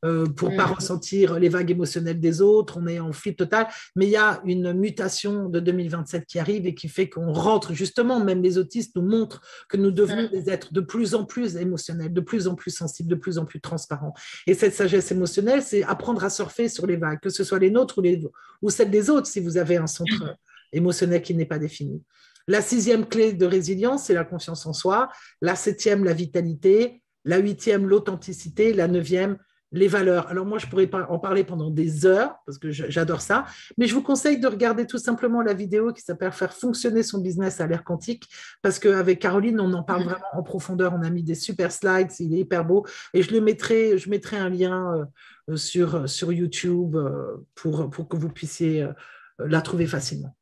pour ne pas ressentir les vagues émotionnelles des autres, on est en fuite totale. Mais il y a une mutation de 2027 qui arrive et qui fait qu'on rentre, justement, même les autistes nous montrent que nous devenons des êtres de plus en plus émotionnels, de plus en plus sensibles, de plus en plus transparents. Et cette sagesse émotionnelle, c'est apprendre à surfer sur les vagues, que ce soit les nôtres ou celles des autres, si vous avez un centre émotionnel qui n'est pas défini. La 6e clé de résilience, c'est la confiance en soi. La 7e, la vitalité. La 8e, l'authenticité. La 9e, les valeurs. Alors moi, je pourrais en parler pendant des heures, parce que j'adore ça, mais je vous conseille de regarder tout simplement la vidéo qui s'appelle « Faire fonctionner son business à l'ère quantique », parce qu'avec Caroline, on en parle vraiment en profondeur. On a mis des super slides, il est hyper beau, et je mettrai un lien sur YouTube pour que vous puissiez la trouver facilement.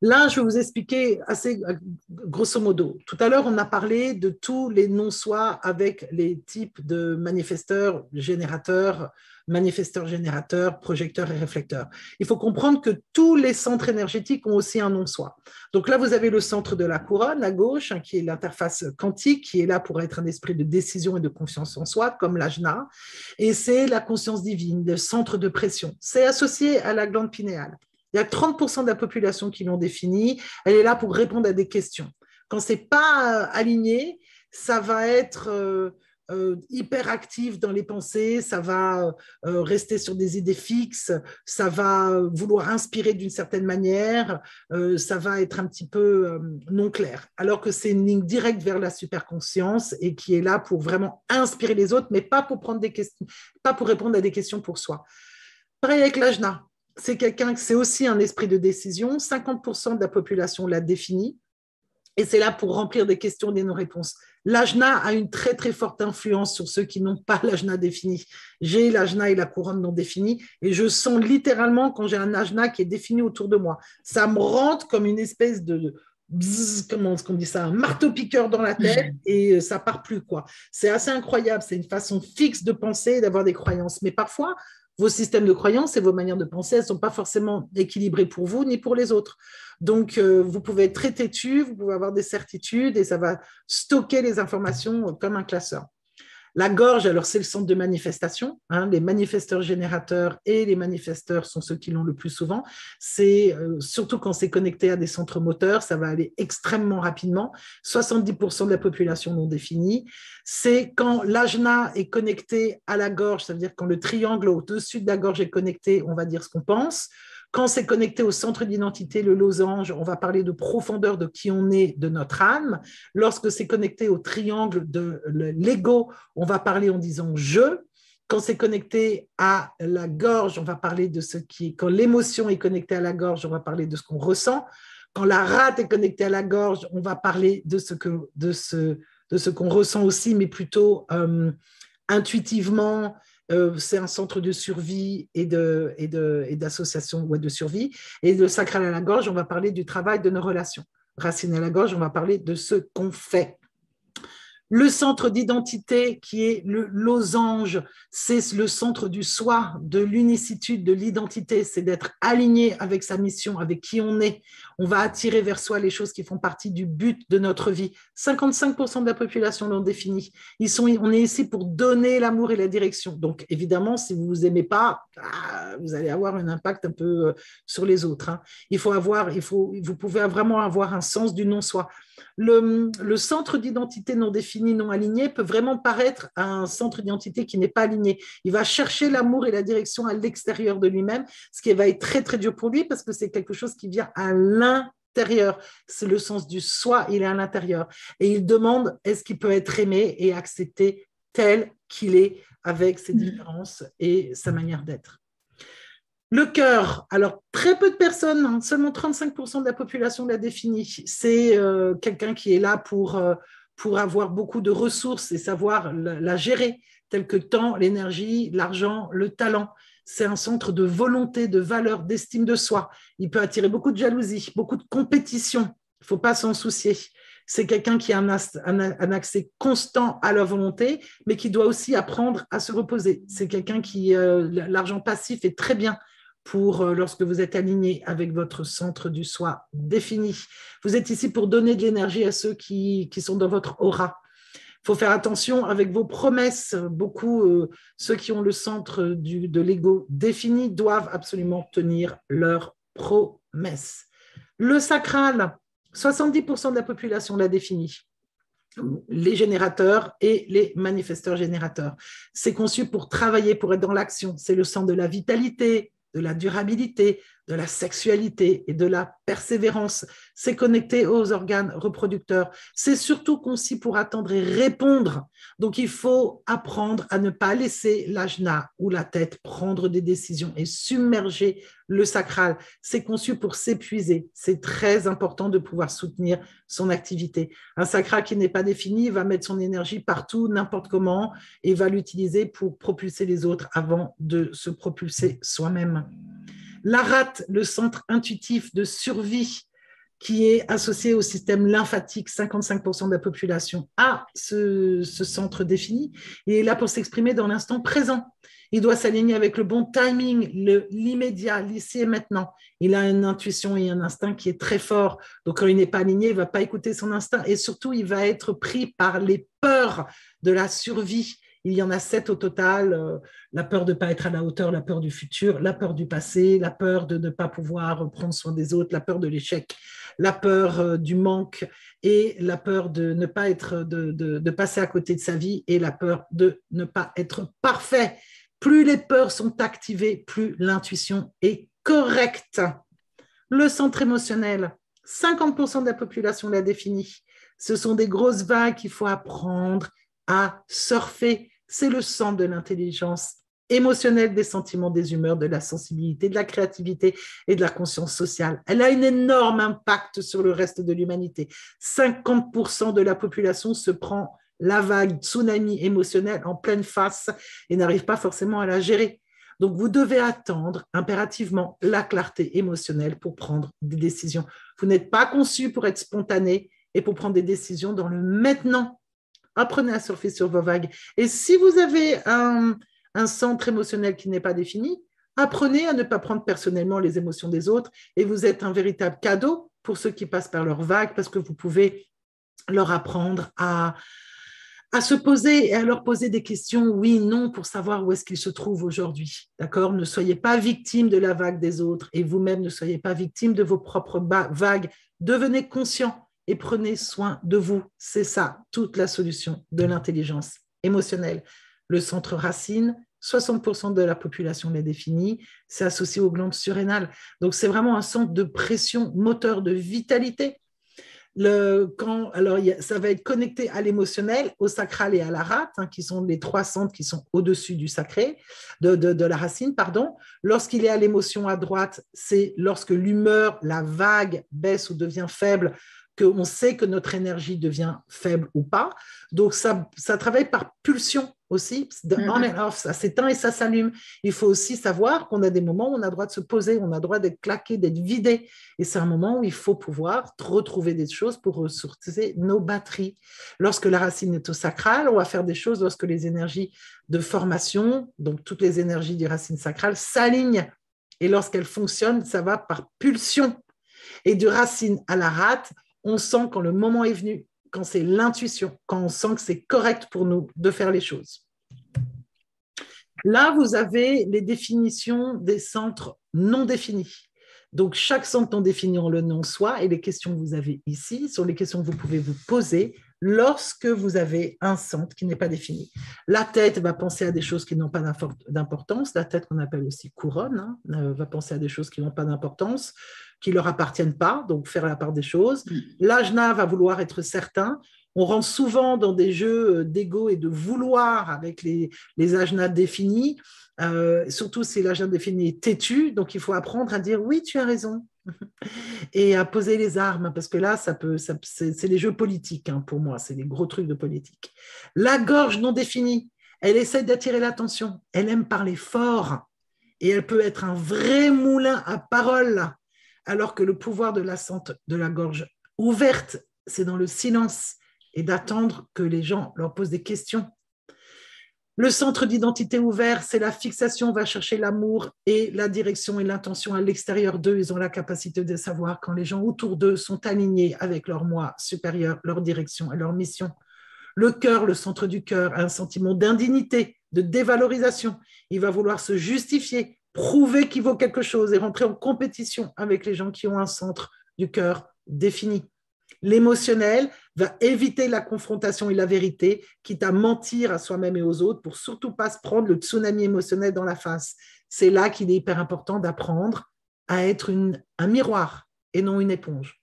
Là, je vais vous expliquer assez grosso modo. Tout à l'heure, on a parlé de tous les non-soi avec les types de manifesteurs, générateurs, projecteurs et réflecteurs. Il faut comprendre que tous les centres énergétiques ont aussi un non-soi. Donc là, vous avez le centre de la couronne à gauche, qui est l'interface quantique, qui est là pour être un esprit de décision et de confiance en soi, comme l'ajna. Et c'est la conscience divine, le centre de pression. C'est associé à la glande pinéale. Il y a 30% de la population qui l'ont définie. Elle est là pour répondre à des questions. Quand ce n'est pas aligné, ça va être hyper actif dans les pensées, ça va rester sur des idées fixes, ça va vouloir inspirer d'une certaine manière, ça va être un petit peu non clair. Alors que c'est une ligne directe vers la superconscience et qui est là pour vraiment inspirer les autres, mais pas pour prendre des questions, pas pour répondre à des questions pour soi. Pareil avec l'ajna. C'est aussi un esprit de décision. 50% de la population l'a défini. Et c'est là pour remplir des questions, des non-réponses. L'ajna a une très, très forte influence sur ceux qui n'ont pas l'ajna défini. J'ai l'ajna et la couronne non définie. Et je sens littéralement quand j'ai un ajna qui est défini autour de moi. Ça me rentre comme une espèce de bzzz, comment on dit ça, un marteau-piqueur dans la tête et ça part plus, quoi. C'est assez incroyable. C'est une façon fixe de penser et d'avoir des croyances. Mais parfois, vos systèmes de croyances et vos manières de penser, elles ne sont pas forcément équilibrées pour vous ni pour les autres. Donc, vous pouvez être très têtu, vous pouvez avoir des certitudes et ça va stocker les informations comme un classeur. La gorge, alors c'est le centre de manifestation. Les manifesteurs générateurs et les manifesteurs sont ceux qui l'ont le plus souvent. C'est surtout quand c'est connecté à des centres moteurs, ça va aller extrêmement rapidement. 70% de la population l'ont défini. C'est quand l'ajna est connecté à la gorge, ça veut dire quand le triangle au-dessus de la gorge est connecté, on va dire ce qu'on pense. Quand c'est connecté au centre d'identité, le losange, on va parler de profondeur de qui on est, de notre âme. Lorsque c'est connecté au triangle de l'ego, on va parler en disant « je ». Quand c'est connecté à la gorge, on va parler de ce qui est… Quand l'émotion est connectée à la gorge, on va parler de ce qu'on ressent. Quand la rate est connectée à la gorge, on va parler de ce qu'on ressent aussi, mais plutôt intuitivement. C'est un centre de survie et d'association de survie. Et le sacral à la gorge, on va parler du travail de nos relations. Racine à la gorge, on va parler de ce qu'on fait. Le centre d'identité qui est le losange, c'est le centre du soi, de l'unicitude, de l'identité, c'est d'être aligné avec sa mission, avec qui on est. On va attirer vers soi les choses qui font partie du but de notre vie. 55% de la population l'ont défini. On est ici pour donner l'amour et la direction. Donc évidemment, si vous ne vous aimez pas, vous allez avoir un impact un peu sur les autres. Vous pouvez vraiment avoir un sens du non-soi. Le centre d'identité non défini, non aligné peut vraiment paraître un centre d'identité qui n'est pas aligné. Il va chercher l'amour et la direction à l'extérieur de lui-même, ce qui va être très, très dur pour lui parce que c'est quelque chose qui vient à l'intérieur. C'est le sens du soi, il est à l'intérieur. Et il demande, est-ce qu'il peut être aimé et accepté tel qu'il est avec ses différences et sa manière d'être. Le cœur, alors très peu de personnes, seulement 35% de la population l'a défini. C'est quelqu'un qui est là pour avoir beaucoup de ressources et savoir la gérer, tel que le temps, l'énergie, l'argent, le talent. C'est un centre de volonté, de valeur, d'estime de soi. Il peut attirer beaucoup de jalousie, beaucoup de compétition. Il ne faut pas s'en soucier. C'est quelqu'un qui a un accès constant à la volonté, mais qui doit aussi apprendre à se reposer. C'est quelqu'un qui, l'argent passif est très bien pour lorsque vous êtes aligné avec votre centre du soi défini. Vous êtes ici pour donner de l'énergie à ceux qui sont dans votre aura. Il faut faire attention avec vos promesses. Beaucoup, ceux qui ont le centre de l'ego défini doivent absolument tenir leurs promesses. Le sacral, 70% de la population l'a défini. Les générateurs et les manifesteurs générateurs. C'est conçu pour travailler, pour être dans l'action. C'est le sens de la vitalité, de la durabilité, de la sexualité et de la persévérance. C'est connecté aux organes reproducteurs. C'est surtout conçu pour attendre et répondre. Donc, il faut apprendre à ne pas laisser l'ajna ou la tête prendre des décisions et submerger le sacral. C'est conçu pour s'épuiser. C'est très important de pouvoir soutenir son activité. Un sacral qui n'est pas défini va mettre son énergie partout, n'importe comment, et va l'utiliser pour propulser les autres avant de se propulser soi-même. La rate, le centre intuitif de survie qui est associé au système lymphatique, 55% de la population a ce centre défini et est là pour s'exprimer dans l'instant présent. Il doit s'aligner avec le bon timing, l'immédiat, l'ici et maintenant. Il a une intuition et un instinct qui est très fort. Donc, quand il n'est pas aligné, il ne va pas écouter son instinct et surtout, il va être pris par les peurs de la survie. Il y en a 7 au total, la peur de ne pas être à la hauteur, la peur du futur, la peur du passé, la peur de ne pas pouvoir prendre soin des autres, la peur de l'échec, la peur du manque et la peur de ne pas être, de passer à côté de sa vie et la peur de ne pas être parfait. Plus les peurs sont activées, plus l'intuition est correcte. Le centre émotionnel, 50% de la population l'a défini. Ce sont des grosses vagues qu'il faut apprendre à surfer. C'est le centre de l'intelligence émotionnelle, des sentiments, des humeurs, de la sensibilité, de la créativité et de la conscience sociale. Elle a un énorme impact sur le reste de l'humanité. 50% de la population se prend la vague tsunami émotionnelle en pleine face et n'arrive pas forcément à la gérer. Donc, vous devez attendre impérativement la clarté émotionnelle pour prendre des décisions. Vous n'êtes pas conçu pour être spontané et pour prendre des décisions dans le maintenant. Apprenez à surfer sur vos vagues. Et si vous avez un centre émotionnel qui n'est pas défini, apprenez à ne pas prendre personnellement les émotions des autres et vous êtes un véritable cadeau pour ceux qui passent par leurs vagues parce que vous pouvez leur apprendre à se poser et à leur poser des questions oui, non, pour savoir où est-ce qu'ils se trouvent aujourd'hui. D'accord ? Ne soyez pas victime de la vague des autres et vous-même ne soyez pas victime de vos propres vagues. Devenez conscient et prenez soin de vous. C'est ça, toute la solution de l'intelligence émotionnelle. Le centre racine, 60% de la population l'est défini, c'est associé aux glandes surrénales. Donc, c'est vraiment un centre de pression, moteur de vitalité. Ça va être connecté à l'émotionnel, au sacral et à la rate, qui sont les 3 centres qui sont au-dessus du sacré, de la racine, pardon. Lorsqu'il est à l'émotion à droite, c'est lorsque l'humeur, la vague baisse ou devient faible, qu'on sait que notre énergie devient faible ou pas. Donc, ça travaille par pulsion aussi, de on and off, ça s'éteint et ça s'allume. Il faut aussi savoir qu'on a des moments où on a le droit de se poser, on a le droit d'être claqué, d'être vidé. Et c'est un moment où il faut pouvoir retrouver des choses pour ressourcer nos batteries. Lorsque la racine est au sacral, on va faire des choses lorsque les énergies de formation, donc toutes les énergies du racine sacrale, s'alignent. Et lorsqu'elles fonctionnent, ça va par pulsion. Et de racine à la rate, on sent quand le moment est venu, quand c'est l'intuition, quand on sent que c'est correct pour nous de faire les choses. Là, vous avez les définitions des centres non définis. Donc, chaque centre non défini en le nom soi et les questions que vous avez ici sont les questions que vous pouvez vous poser lorsque vous avez un centre qui n'est pas défini. La tête va penser à des choses qui n'ont pas d'importance. La tête qu'on appelle aussi couronne va penser à des choses qui n'ont pas d'importance, qui ne leur appartiennent pas, donc faire la part des choses. L'ajna va vouloir être certain. On rentre souvent dans des jeux d'ego et de vouloir avec les ajnas définis, surtout si l'ajna défini est têtu, donc il faut apprendre à dire oui, tu as raison, et à poser les armes, parce que là, c'est les jeux politiques pour moi, c'est les gros trucs de politique. La gorge non définie, elle essaie d'attirer l'attention, elle aime parler fort, et elle peut être un vrai moulin à paroles, alors que le pouvoir de la gorge ouverte, c'est dans le silence et d'attendre que les gens leur posent des questions. Le centre d'identité ouvert, c'est la fixation, on va chercher l'amour et la direction et l'intention à l'extérieur d'eux. Ils ont la capacité de savoir quand les gens autour d'eux sont alignés avec leur moi supérieur, leur direction et leur mission. Le cœur, le centre du cœur, a un sentiment d'indignité, de dévalorisation. Il va vouloir se justifier, prouver qu'il vaut quelque chose et rentrer en compétition avec les gens qui ont un centre du cœur défini. L'émotionnel va éviter la confrontation et la vérité, quitte à mentir à soi-même et aux autres pour surtout pas se prendre le tsunami émotionnel dans la face. C'est là qu'il est hyper important d'apprendre à être un miroir et non une éponge.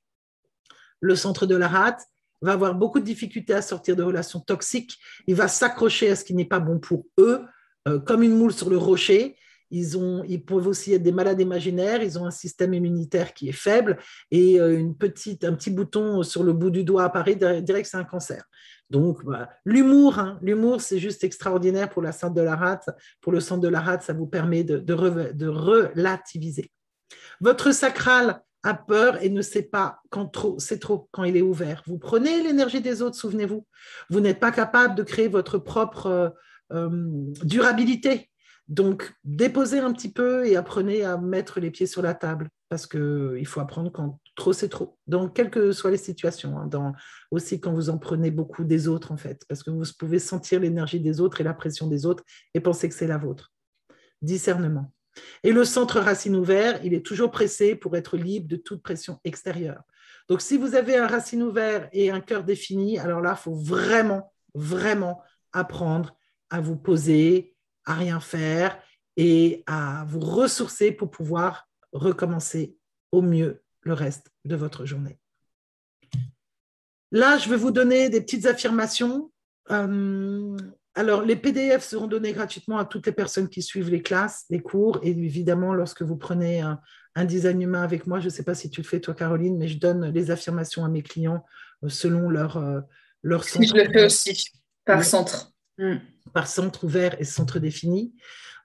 Le centre de la rate va avoir beaucoup de difficultés à sortir de relations toxiques. Il va s'accrocher à ce qui n'est pas bon pour eux, comme une moule sur le rocher. Ils peuvent aussi être des malades imaginaires, ils ont un système immunitaire qui est faible et un petit bouton sur le bout du doigt apparaît, dirait que c'est un cancer. Donc, voilà. L'humour, c'est juste extraordinaire pour la centre de la rate. Pour le centre de la rate, ça vous permet de relativiser. Votre sacral a peur et ne sait pas quand c'est trop, quand il est ouvert. Vous prenez l'énergie des autres, souvenez-vous. Vous n'êtes pas capable de créer votre propre durabilité. Donc, déposez un petit peu et apprenez à mettre les pieds sur la table parce qu'il faut apprendre quand trop, c'est trop. Dans quelles que soient les situations, aussi quand vous en prenez beaucoup des autres, en fait, parce que vous pouvez sentir l'énergie des autres et la pression des autres et penser que c'est la vôtre. Discernement. Et le centre racine ouvert, il est toujours pressé pour être libre de toute pression extérieure. Donc, si vous avez un racine ouvert et un cœur défini, alors là, il faut vraiment, vraiment apprendre à vous poser, à rien faire et à vous ressourcer pour pouvoir recommencer au mieux le reste de votre journée. Là, je vais vous donner des petites affirmations. Alors, les PDF seront donnés gratuitement à toutes les personnes qui suivent les classes, les cours. Et évidemment, lorsque vous prenez un design humain avec moi, je ne sais pas si tu le fais, toi, Caroline, mais je donne les affirmations à mes clients selon leur centre.
Je le fais aussi, par centre.
Par centre ouvert et centre défini.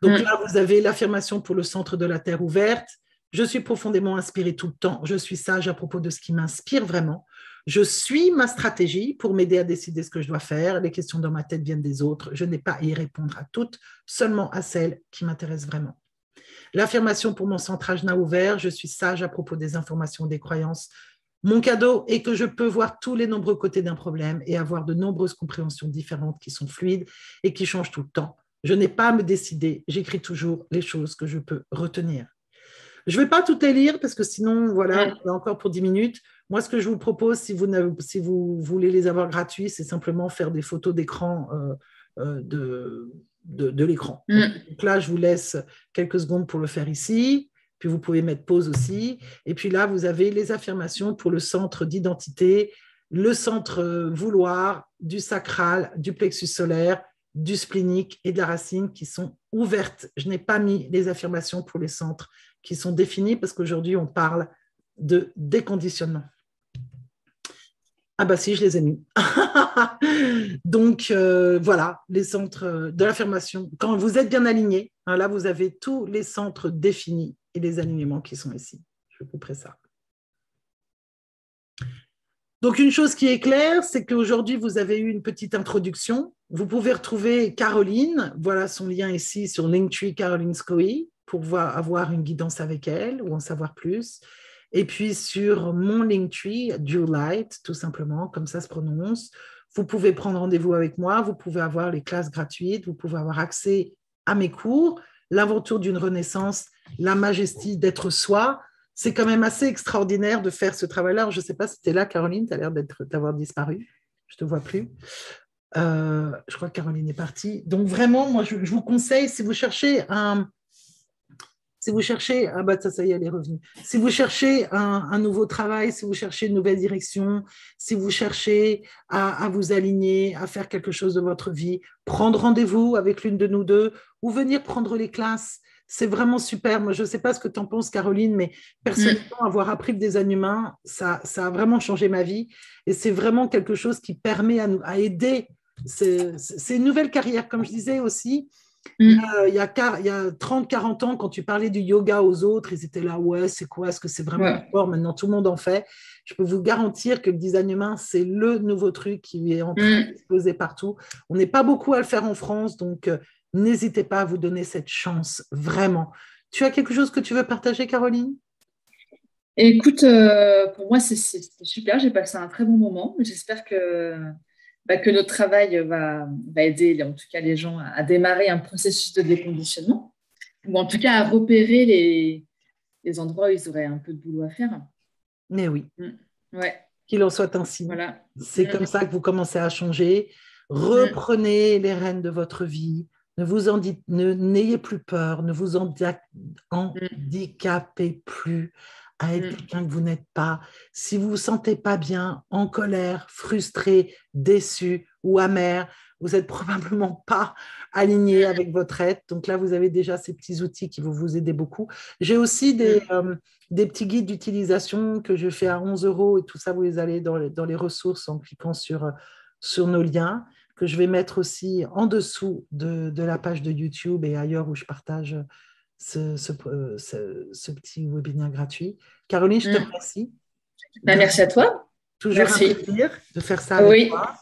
Donc là, vous avez l'affirmation pour le centre de la Terre ouverte. Je suis profondément inspirée tout le temps. Je suis sage à propos de ce qui m'inspire vraiment. Je suis ma stratégie pour m'aider à décider ce que je dois faire. Les questions dans ma tête viennent des autres. Je n'ai pas à y répondre à toutes, seulement à celles qui m'intéressent vraiment. L'affirmation pour mon centre ajna ouvert. Je suis sage à propos des informations, des croyances. Mon cadeau est que je peux voir tous les nombreux côtés d'un problème et avoir de nombreuses compréhensions différentes qui sont fluides et qui changent tout le temps. Je n'ai pas à me décider, j'écris toujours les choses que je peux retenir. Je ne vais pas toutes les lire parce que sinon, voilà, on a encore pour 10 minutes. Moi, ce que je vous propose, si vous voulez les avoir gratuits, c'est simplement faire des photos d'écran de l'écran. Donc là, je vous laisse quelques secondes pour le faire ici. Puis vous pouvez mettre pause aussi. Et puis là, vous avez les affirmations pour le centre d'identité, le centre vouloir, du sacral, du plexus solaire, du splénique et de la racine qui sont ouvertes. Je n'ai pas mis les affirmations pour les centres qui sont définis parce qu'aujourd'hui, on parle de déconditionnement. Ah bah si, je les ai mis. Donc, voilà, les centres de l'affirmation. Quand vous êtes bien aligné, là, vous avez tous les centres définis et les alignements qui sont ici. Je couperai ça. Donc, une chose qui est claire, c'est qu'aujourd'hui, vous avez eu une petite introduction. Vous pouvez retrouver Caroline. Voilà son lien ici sur Linktree Caroline Scoey pour avoir une guidance avec elle ou en savoir plus. Et puis, sur mon Linktree, Dew Light, tout simplement, comme ça se prononce. Vous pouvez prendre rendez-vous avec moi. Vous pouvez avoir les classes gratuites. Vous pouvez avoir accès à mes cours. L'aventure d'une renaissance, la majesté d'être soi. C'est quand même assez extraordinaire de faire ce travail-là. Je ne sais pas si tu es là, Caroline, tu as l'air d'avoir disparu. Je ne te vois plus. Je crois que Caroline est partie. Donc vraiment, moi, je vous conseille, si vous cherchez ah bah ça y est, elle est revenue. Si vous cherchez un nouveau travail, si vous cherchez une nouvelle direction, si vous cherchez à vous aligner, à faire quelque chose de votre vie, prendre rendez-vous avec l'une de nous deux ou venir prendre les classes, c'est vraiment super. Moi, je ne sais pas ce que tu en penses, Caroline, mais personnellement, avoir appris le design humain, ça a vraiment changé ma vie et c'est vraiment quelque chose qui permet à aider. C'est une nouvelle carrière, comme je disais aussi. Il y a 30-40 ans, quand tu parlais du yoga aux autres, ils étaient là, ouais, c'est quoi? Est-ce que c'est vraiment fort? Maintenant, tout le monde en fait. Je peux vous garantir que le design humain, c'est le nouveau truc qui est en train d'exploser partout. On n'est pas beaucoup à le faire en France, donc n'hésitez pas à vous donner cette chance, vraiment. Tu as quelque chose que tu veux partager, Caroline?
Écoute, pour moi, c'était super. J'ai passé un très bon moment. J'espère que notre travail va aider, en tout cas, les gens à démarrer un processus de déconditionnement, ou en tout cas à repérer les endroits où ils auraient un peu de boulot à faire.
Mais oui.
Ouais.
Qu'il en soit ainsi.
Voilà.
C'est comme ça que vous commencez à changer. Reprenez les rênes de votre vie. N'ayez plus peur. Ne vous handicapez plus à être quelqu'un que vous n'êtes pas. Si vous ne vous sentez pas bien, en colère, frustré, déçu ou amer, vous n'êtes probablement pas aligné avec votre être. Donc là, vous avez déjà ces petits outils qui vont vous aider beaucoup. J'ai aussi des petits guides d'utilisation que je fais à 11 € et tout ça, vous les allez dans les ressources en cliquant sur nos liens, que je vais mettre aussi en dessous de la page de YouTube et ailleurs où je partage ce petit webinaire gratuit. Caroline, je te remercie.
Merci à toi.
Toujours un plaisir de faire ça avec toi.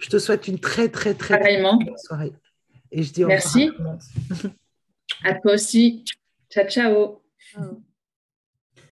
Je te souhaite une très, très, très bonne soirée. Et je dis au revoir à tout le monde.
À toi aussi. Ciao, ciao.